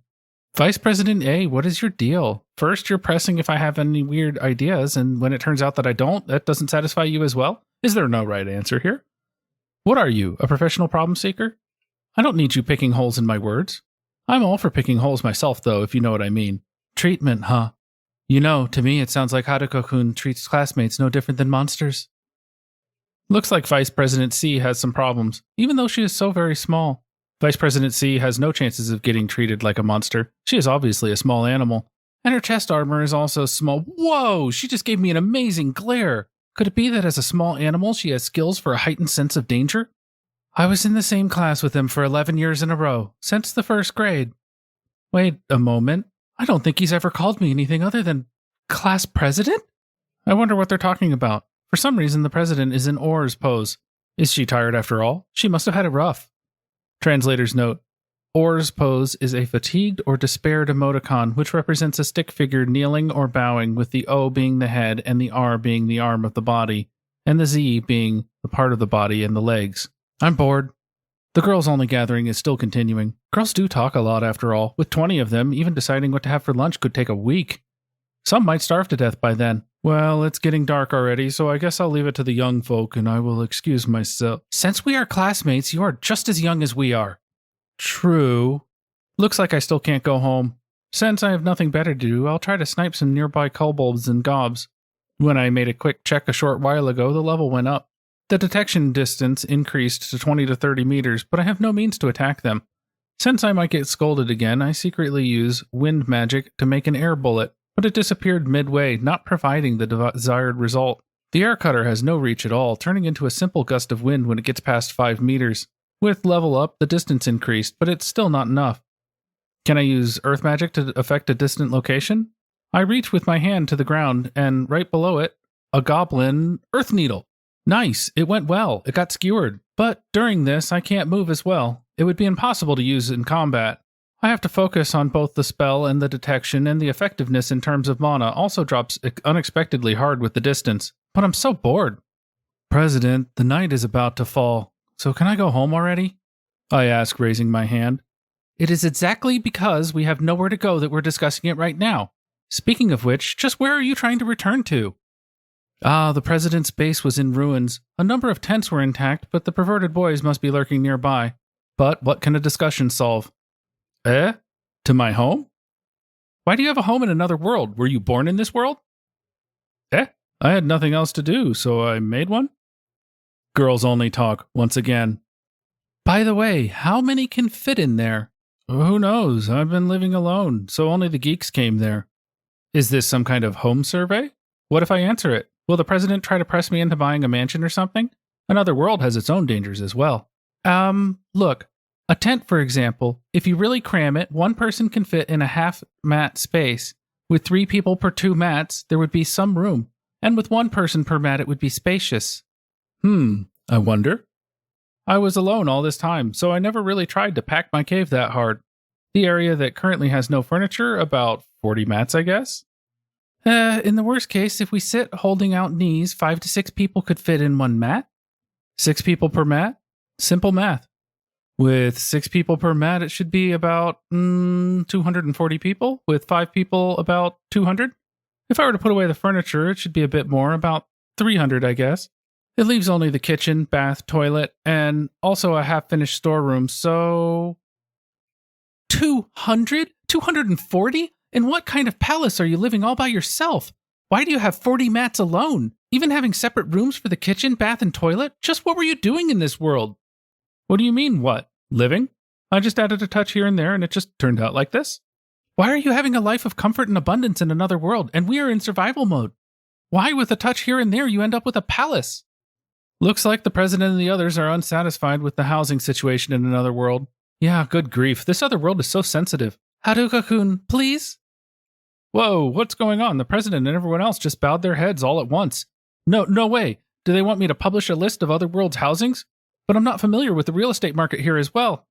Vice President A, what is your deal? First, you're pressing if I have any weird ideas, and when it turns out that I don't, that doesn't satisfy you as well? Is there no right answer here? What are you, a professional problem seeker? I don't need you picking holes in my words. I'm all for picking holes myself, though, if you know what I mean. Treatment, huh? You know, to me it sounds like Haruka-kun treats classmates no different than monsters. Looks like Vice President C has some problems, even though she is so very small. Vice President C has no chances of getting treated like a monster. She is obviously a small animal. And her chest armor is also small. Whoa, she just gave me an amazing glare. Could it be that as a small animal she has skills for a heightened sense of danger? I was in the same class with him for 11 years in a row, since the first grade. Wait a moment. I don't think he's ever called me anything other than class president? I wonder what they're talking about. For some reason, the president is in Orr's pose. Is she tired after all? She must have had it rough. Translator's note. Orr's pose is a fatigued or despaired emoticon, which represents a stick figure kneeling or bowing, with the O being the head and the R being the arm of the body, and the Z being the part of the body and the legs. I'm bored. The girls' only gathering is still continuing. Girls do talk a lot after all. With 20 of them, even deciding what to have for lunch could take a week. Some might starve to death by then. Well, it's getting dark already, so I guess I'll leave it to the young folk and I will excuse myself. Since we are classmates, you are just as young as we are. True. Looks like I still can't go home. Since I have nothing better to do, I'll try to snipe some nearby kobolds and gobs. When I made a quick check a short while ago, the level went up. The detection distance increased to 20 to 30 meters, but I have no means to attack them. Since I might get scolded again, I secretly use wind magic to make an air bullet, but it disappeared midway, not providing the desired result. The air cutter has no reach at all, turning into a simple gust of wind when it gets past 5 meters. With level up, the distance increased, but it's still not enough. Can I use earth magic to affect a distant location? I reach with my hand to the ground, and right below it, a goblin earth needle. Nice, it went well, it got skewered. But during this, I can't move as well. It would be impossible to use in combat. I have to focus on both the spell and the detection, and the effectiveness in terms of mana also drops unexpectedly hard with the distance. But I'm so bored. President, the night is about to fall, so can I go home already? I ask, raising my hand. It is exactly because we have nowhere to go that we're discussing it right now. Speaking of which, just where are you trying to return to? The president's base was in ruins. A number of tents were intact, but the perverted boys must be lurking nearby. But what can a discussion solve? To my home? Why do you have a home in another world? Were you born in this world? I had nothing else to do, so I made one. Girls only talk, once again. By the way, how many can fit in there? Who knows? I've been living alone, so only the geeks came there. Is this some kind of home survey? What if I answer it? Will the president try to press me into buying a mansion or something? Another world has its own dangers as well. Look. A tent, for example, if you really cram it, one person can fit in a half-mat space. With 3 people per 2 mats, there would be some room. And with 1 person per mat, it would be spacious. I wonder. I was alone all this time, so I never really tried to pack my cave that hard. The area that currently has no furniture, about 40 mats, I guess? In the worst case, if we sit holding out knees, 5 to 6 people could fit in 1 mat. 6 people per mat? Simple math. With 6 people per mat, it should be about 240 people. With 5 people, about 200. If I were to put away the furniture, it should be a bit more, about 300, I guess. It leaves only the kitchen, bath, toilet, and also a half-finished storeroom, so... 200? 240? In what kind of palace are you living all by yourself? Why do you have 40 mats alone? Even having separate rooms for the kitchen, bath, and toilet? Just what were you doing in this world? What do you mean, what? Living? I just added a touch here and there, and it just turned out like this. Why are you having a life of comfort and abundance in another world, and we are in survival mode? Why, with a touch here and there, you end up with a palace? Looks like the president and the others are unsatisfied with the housing situation in another world. Yeah, good grief, this other world is so sensitive. Haruka-kun, please? Whoa, what's going on? The president and everyone else just bowed their heads all at once. No way. Do they want me to publish a list of other worlds' housings? But I'm not familiar with the real estate market here as well.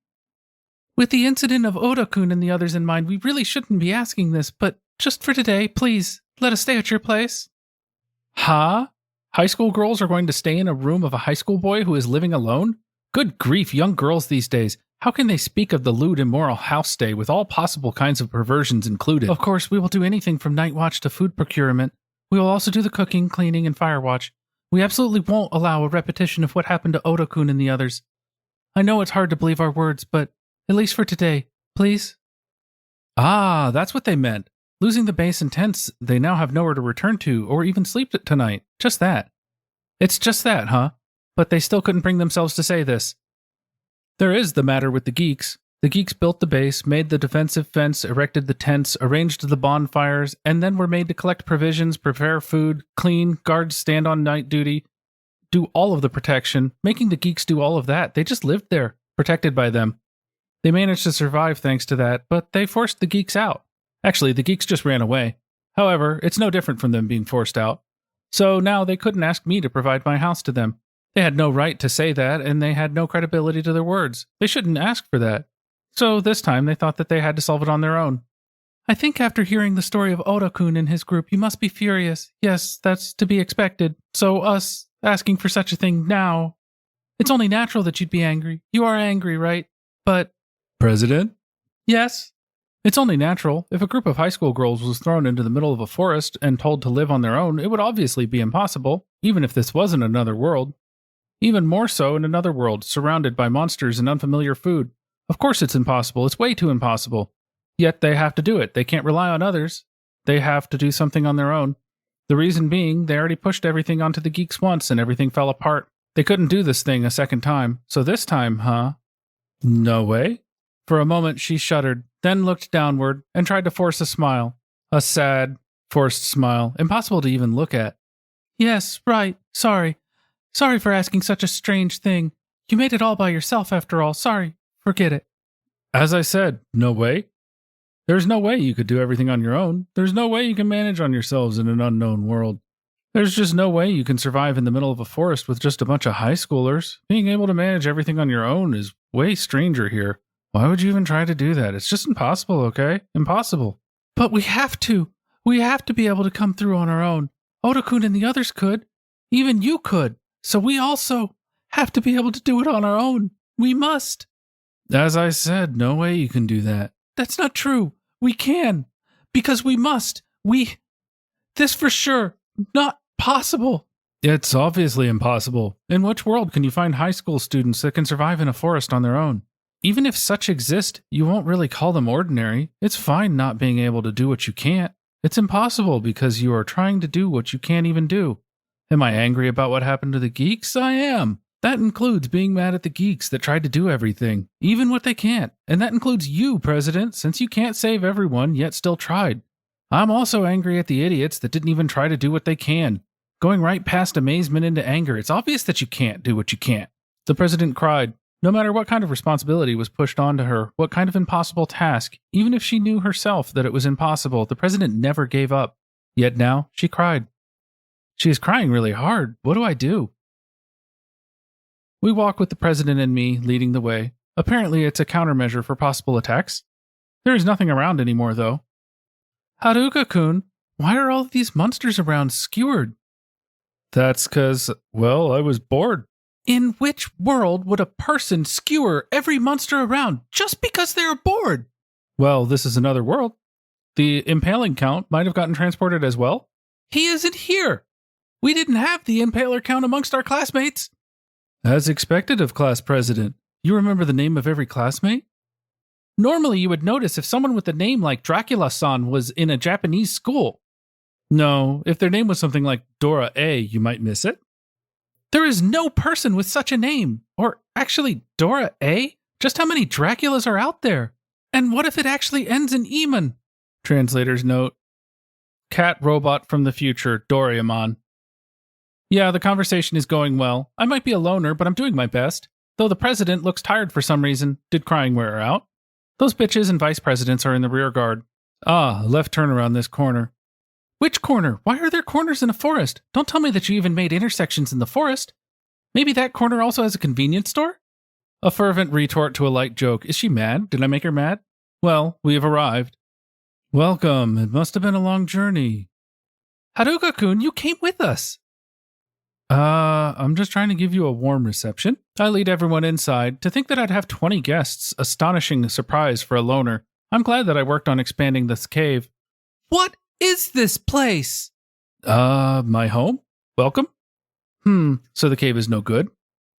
With the incident of Oda-kun and the others in mind, we really shouldn't be asking this, but just for today, please, let us stay at your place. Huh? High school girls are going to stay in a room of a high school boy who is living alone? Good grief, young girls these days. How can they speak of the lewd, immoral house stay with all possible kinds of perversions included? Of course, we will do anything from night watch to food procurement. We will also do the cooking, cleaning, and fire watch. We absolutely won't allow a repetition of what happened to Oda-kun and the others. I know it's hard to believe our words, but at least for today, please, Ah, that's what they meant. Losing the base and tents, they now have nowhere to return to or even sleep tonight. Just that. It's just that, huh? But they still couldn't bring themselves to say this. There is the matter with the geeks. The geeks built the base, made the defensive fence, erected the tents, arranged the bonfires, and then were made to collect provisions, prepare food, clean, guards stand on night duty, do all of the protection. Making the geeks do all of that. They just lived there, protected by them. They managed to survive thanks to that, but they forced the geeks out. Actually, the geeks just ran away. However, it's no different from them being forced out. So now they couldn't ask me to provide my house to them. They had no right to say that, and they had no credibility to their words. They shouldn't ask for that. So this time they thought that they had to solve it on their own. I think after hearing the story of Oda-kun and his group, you must be furious. Yes, that's to be expected. So us asking for such a thing now, it's only natural that you'd be angry. You are angry, right? But... President? Yes? It's only natural. If a group of high school girls was thrown into the middle of a forest and told to live on their own, it would obviously be impossible, even if this wasn't another world. Even more so in another world, surrounded by monsters and unfamiliar food. Of course it's impossible. It's way too impossible. Yet they have to do it. They can't rely on others. They have to do something on their own. The reason being, they already pushed everything onto the geeks once and everything fell apart. They couldn't do this thing a second time. So this time, huh? No way? For a moment she shuddered, then looked downward and tried to force a smile. A sad, forced smile, impossible to even look at. Yes, right. Sorry. Sorry for asking such a strange thing. You made it all by yourself after all. Sorry. Forget it. As I said, no way. There's no way you could do everything on your own. There's no way you can manage on yourselves in an unknown world. There's just no way you can survive in the middle of a forest with just a bunch of high schoolers. Being able to manage everything on your own is way stranger here. Why would you even try to do that? It's just impossible, okay? Impossible. But we have to. We have to be able to come through on our own. Oda-kun and the others could. Even you could. So we also have to be able to do it on our own. We must. As I said, no way you can do that. That's not true. We can. Because we must. This for sure. Not possible. It's obviously impossible. In which world can you find high school students that can survive in a forest on their own? Even if such exist, you won't really call them ordinary. It's fine not being able to do what you can't. It's impossible because you are trying to do what you can't even do. Am I angry about what happened to the geeks? I am. That includes being mad at the geeks that tried to do everything, even what they can't. And that includes you, President, since you can't save everyone, yet still tried. I'm also angry at the idiots that didn't even try to do what they can. Going right past amazement into anger, it's obvious that you can't do what you can't. The President cried. No matter what kind of responsibility was pushed onto her, what kind of impossible task, even if she knew herself that it was impossible, the President never gave up. Yet now, she cried. She is crying really hard. What do I do? We walk with the President and me leading the way. Apparently it's a countermeasure for possible attacks. There is nothing around anymore, though. Haruka-kun, why are all of these monsters around skewered? That's 'cause, well, I was bored. In which world would a person skewer every monster around just because they are bored? Well, this is another world. The impaling count might have gotten transported as well. He isn't here. We didn't have the impaler count amongst our classmates. As expected of class president. You remember the name of every classmate? Normally you would notice if someone with a name like Dracula-san was in a Japanese school. No, if their name was something like Dora A, you might miss it. There is no person with such a name. Or actually, Dora A? Just how many Draculas are out there? And what if it actually ends in Eamon? Translator's note. Cat robot from the future, Doraemon. Yeah, the conversation is going well. I might be a loner, but I'm doing my best. Though the president looks tired for some reason. Did crying wear her out? Those bitches and vice presidents are in the rear guard. Ah, left turn around this corner. Which corner? Why are there corners in a forest? Don't tell me that you even made intersections in the forest. Maybe that corner also has a convenience store? A fervent retort to a light joke. Is she mad? Did I make her mad? Well, we have arrived. Welcome. It must have been a long journey. Haruka-kun, you came with us. I'm just trying to give you a warm reception. I lead everyone inside. To think that I'd have 20 guests, astonishing surprise for a loner. I'm glad that I worked on expanding this cave. What is this place? My home? Welcome? So the cave is no good?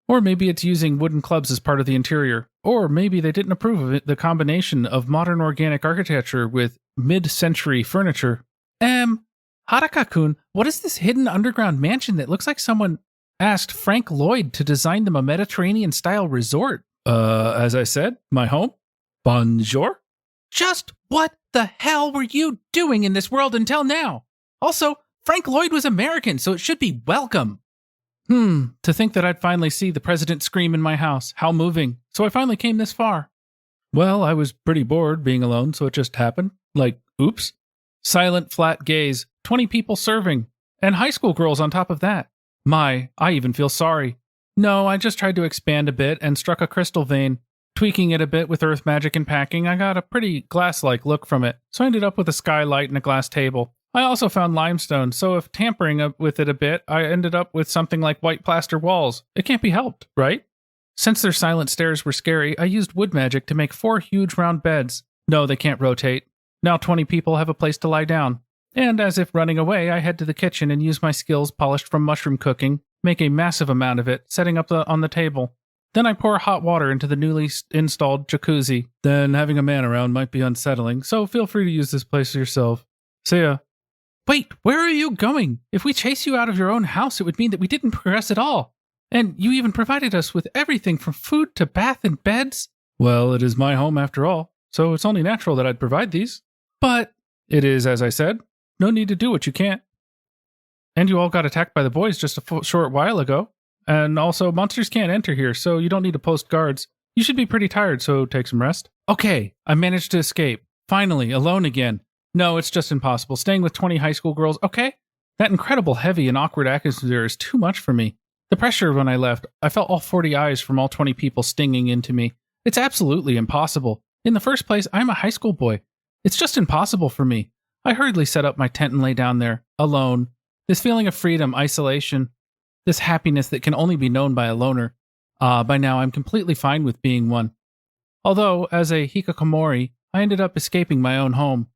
Or maybe it's using wooden clubs as part of the interior. Or maybe they didn't approve of it, the combination of modern organic architecture with mid-century furniture. Haraka-kun, what is this hidden underground mansion that looks like someone asked Frank Lloyd to design them a Mediterranean-style resort? As I said, my home. Bonjour? Just what the hell were you doing in this world until now? Also, Frank Lloyd was American, so it should be welcome. To think that I'd finally see the president scream in my house. How moving. So I finally came this far. Well, I was pretty bored being alone, so it just happened. Like, oops. Silent, flat gaze, 20 people serving, and high school girls on top of that. I even feel sorry. No, I just tried to expand a bit and struck a crystal vein. Tweaking it a bit with earth magic and packing, I got a pretty glass-like look from it, so I ended up with a skylight and a glass table. I also found limestone, so if tampering with it a bit, I ended up with something like white plaster walls. It can't be helped, right? Since their silent stairs were scary, I used wood magic to make 4 huge round beds. No, they can't rotate. Now 20 people have a place to lie down. And as if running away, I head to the kitchen and use my skills polished from mushroom cooking, make a massive amount of it, setting up on the table. Then I pour hot water into the newly installed jacuzzi. Then having a man around might be unsettling, so feel free to use this place yourself. See ya. Wait, where are you going? If we chase you out of your own house, it would mean that we didn't progress at all. And you even provided us with everything from food to bath and beds. Well, it is my home after all, so it's only natural that I'd provide these. But it is, as I said, no need to do what you can't. And you all got attacked by the boys just a short while ago. And also, monsters can't enter here, so you don't need to post guards. You should be pretty tired, so take some rest. Okay, I managed to escape. Finally, alone again. No, it's just impossible. Staying with 20 high school girls, okay? That incredible heavy and awkward atmosphere is too much for me. The pressure when I left, I felt all 40 eyes from all 20 people stinging into me. It's absolutely impossible. In the first place, I'm a high school boy. It's just impossible for me. I hurriedly set up my tent and lay down there, alone. This feeling of freedom, isolation, this happiness that can only be known by a loner. By now I'm completely fine with being one. Although, as a hikikomori, I ended up escaping my own home.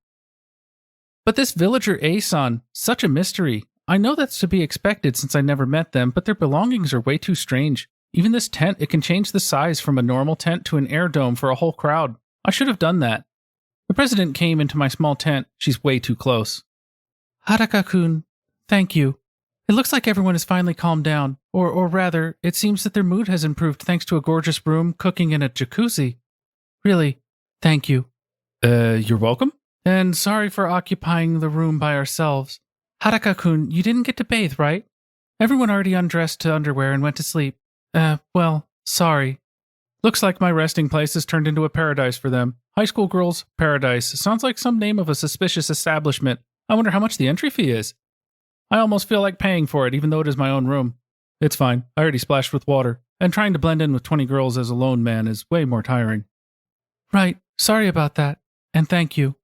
But this villager Aeson, such a mystery. I know that's to be expected since I never met them, but their belongings are way too strange. Even this tent, it can change the size from a normal tent to an air dome for a whole crowd. I should have done that. The president came into my small tent. She's way too close. Haraka-kun, thank you. It looks like everyone has finally calmed down. Or rather, it seems that their mood has improved thanks to a gorgeous room, cooking, and a jacuzzi. Really, thank you. You're welcome. And sorry for occupying the room by ourselves. Haraka-kun, you didn't get to bathe, right? Everyone already undressed to underwear and went to sleep. Well, sorry. Looks like my resting place has turned into a paradise for them. High school girls, paradise. Sounds like some name of a suspicious establishment. I wonder how much the entry fee is. I almost feel like paying for it, even though it is my own room. It's fine. I already splashed with water. And trying to blend in with 20 girls as a lone man is way more tiring. Right. Sorry about that. And thank you.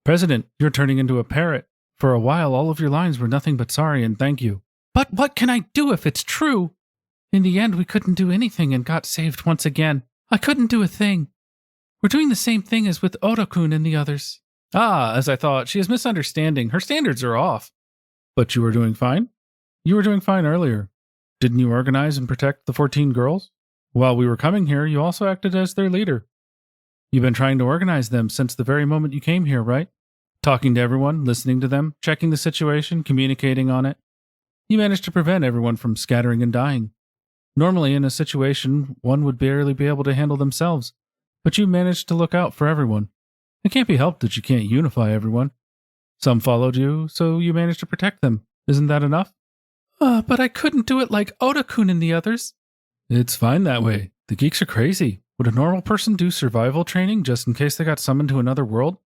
President, you're turning into a parrot. For a while, all of your lines were nothing but sorry and thank you. But what can I do if it's true? In the end, we couldn't do anything and got saved once again. I couldn't do a thing. We're doing the same thing as with Oda-kun and the others. As I thought, she is misunderstanding. Her standards are off. But you were doing fine? You were doing fine earlier. Didn't you organize and protect the 14 girls? While we were coming here, you also acted as their leader. You've been trying to organize them since the very moment you came here, right? Talking to everyone, listening to them, checking the situation, communicating on it. You managed to prevent everyone from scattering and dying. Normally, in a situation, one would barely be able to handle themselves, but you managed to look out for everyone. It can't be helped that you can't unify everyone. Some followed you, so you managed to protect them. Isn't that enough? But I couldn't do it like Oda-kun and the others. It's fine that way. The geeks are crazy. Would a normal person do survival training just in case they got summoned to another world?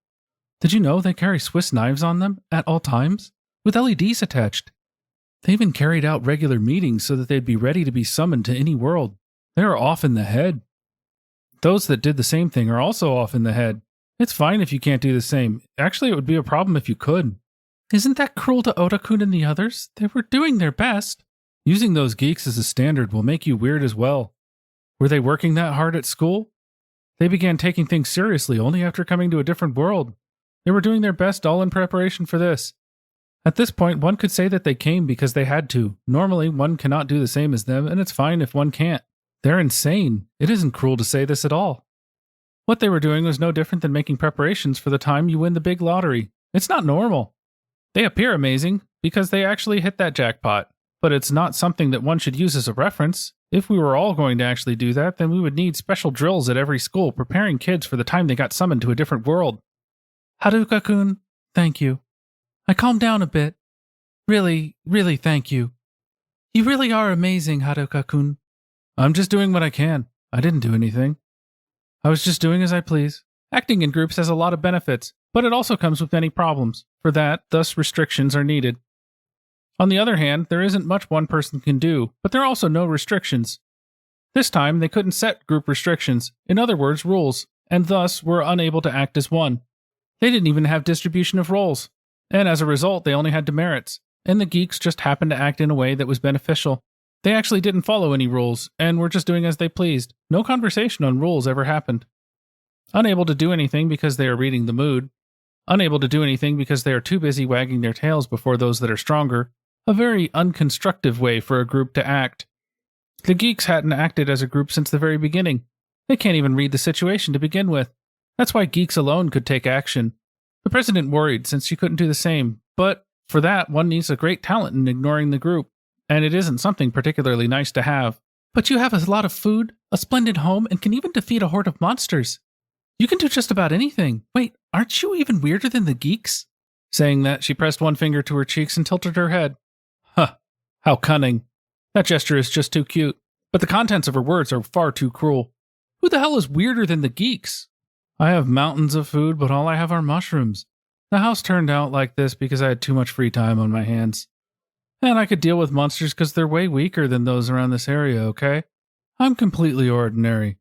Did you know they carry Swiss knives on them at all times, with LEDs attached? They even carried out regular meetings so that they'd be ready to be summoned to any world. They are off in the head. Those that did the same thing are also off in the head. It's fine if you can't do the same. Actually, it would be a problem if you could. Isn't that cruel to Oda-kun and the others? They were doing their best. Using those geeks as a standard will make you weird as well. Were they working that hard at school? They began taking things seriously only after coming to a different world. They were doing their best all in preparation for this. At this point, one could say that they came because they had to. Normally, one cannot do the same as them, and it's fine if one can't. They're insane. It isn't cruel to say this at all. What they were doing was no different than making preparations for the time you win the big lottery. It's not normal. They appear amazing because they actually hit that jackpot, but it's not something that one should use as a reference. If we were all going to actually do that, then we would need special drills at every school preparing kids for the time they got summoned to a different world. Haruka-kun, thank you. I calmed down a bit. Really, really thank you. You really are amazing, Haruka-kun. I'm just doing what I can. I didn't do anything. I was just doing as I please. Acting in groups has a lot of benefits, but it also comes with many problems. For that, thus restrictions are needed. On the other hand, there isn't much one person can do, but there are also no restrictions. This time, they couldn't set group restrictions, in other words, rules, and thus were unable to act as one. They didn't even have distribution of roles, and as a result, they only had demerits, and the geeks just happened to act in a way that was beneficial. They actually didn't follow any rules, and were just doing as they pleased. No conversation on rules ever happened. Unable to do anything because they are reading the mood. Unable to do anything because they are too busy wagging their tails before those that are stronger. A very unconstructive way for a group to act. The geeks hadn't acted as a group since the very beginning. They can't even read the situation to begin with. That's why geeks alone could take action. The president worried since she couldn't do the same, but for that one needs a great talent in ignoring the group. And it isn't something particularly nice to have. But you have a lot of food, a splendid home, and can even defeat a horde of monsters. You can do just about anything. Wait, aren't you even weirder than the geeks? Saying that, she pressed one finger to her cheeks and tilted her head. Huh, how cunning. That gesture is just too cute. But the contents of her words are far too cruel. Who the hell is weirder than the geeks? I have mountains of food, but all I have are mushrooms. The house turned out like this because I had too much free time on my hands. And I could deal with monsters because they're way weaker than those around this area, okay? I'm completely ordinary.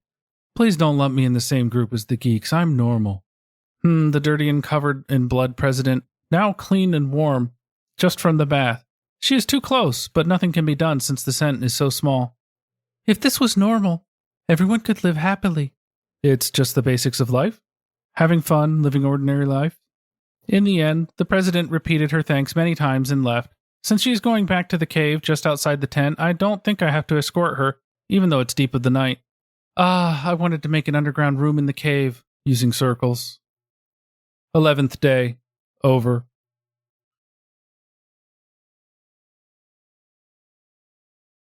Please don't lump me in the same group as the geeks. I'm normal. The dirty and covered in blood president, now clean and warm, just from the bath. She is too close, but nothing can be done since the scent is so small. If this was normal, everyone could live happily. It's just the basics of life. Having fun, living ordinary life. In the end, the president repeated her thanks many times and left. Since she is going back to the cave just outside the tent, I don't think I have to escort her, even though it's deep of the night. I wanted to make an underground room in the cave, using circles. 11th day. Over.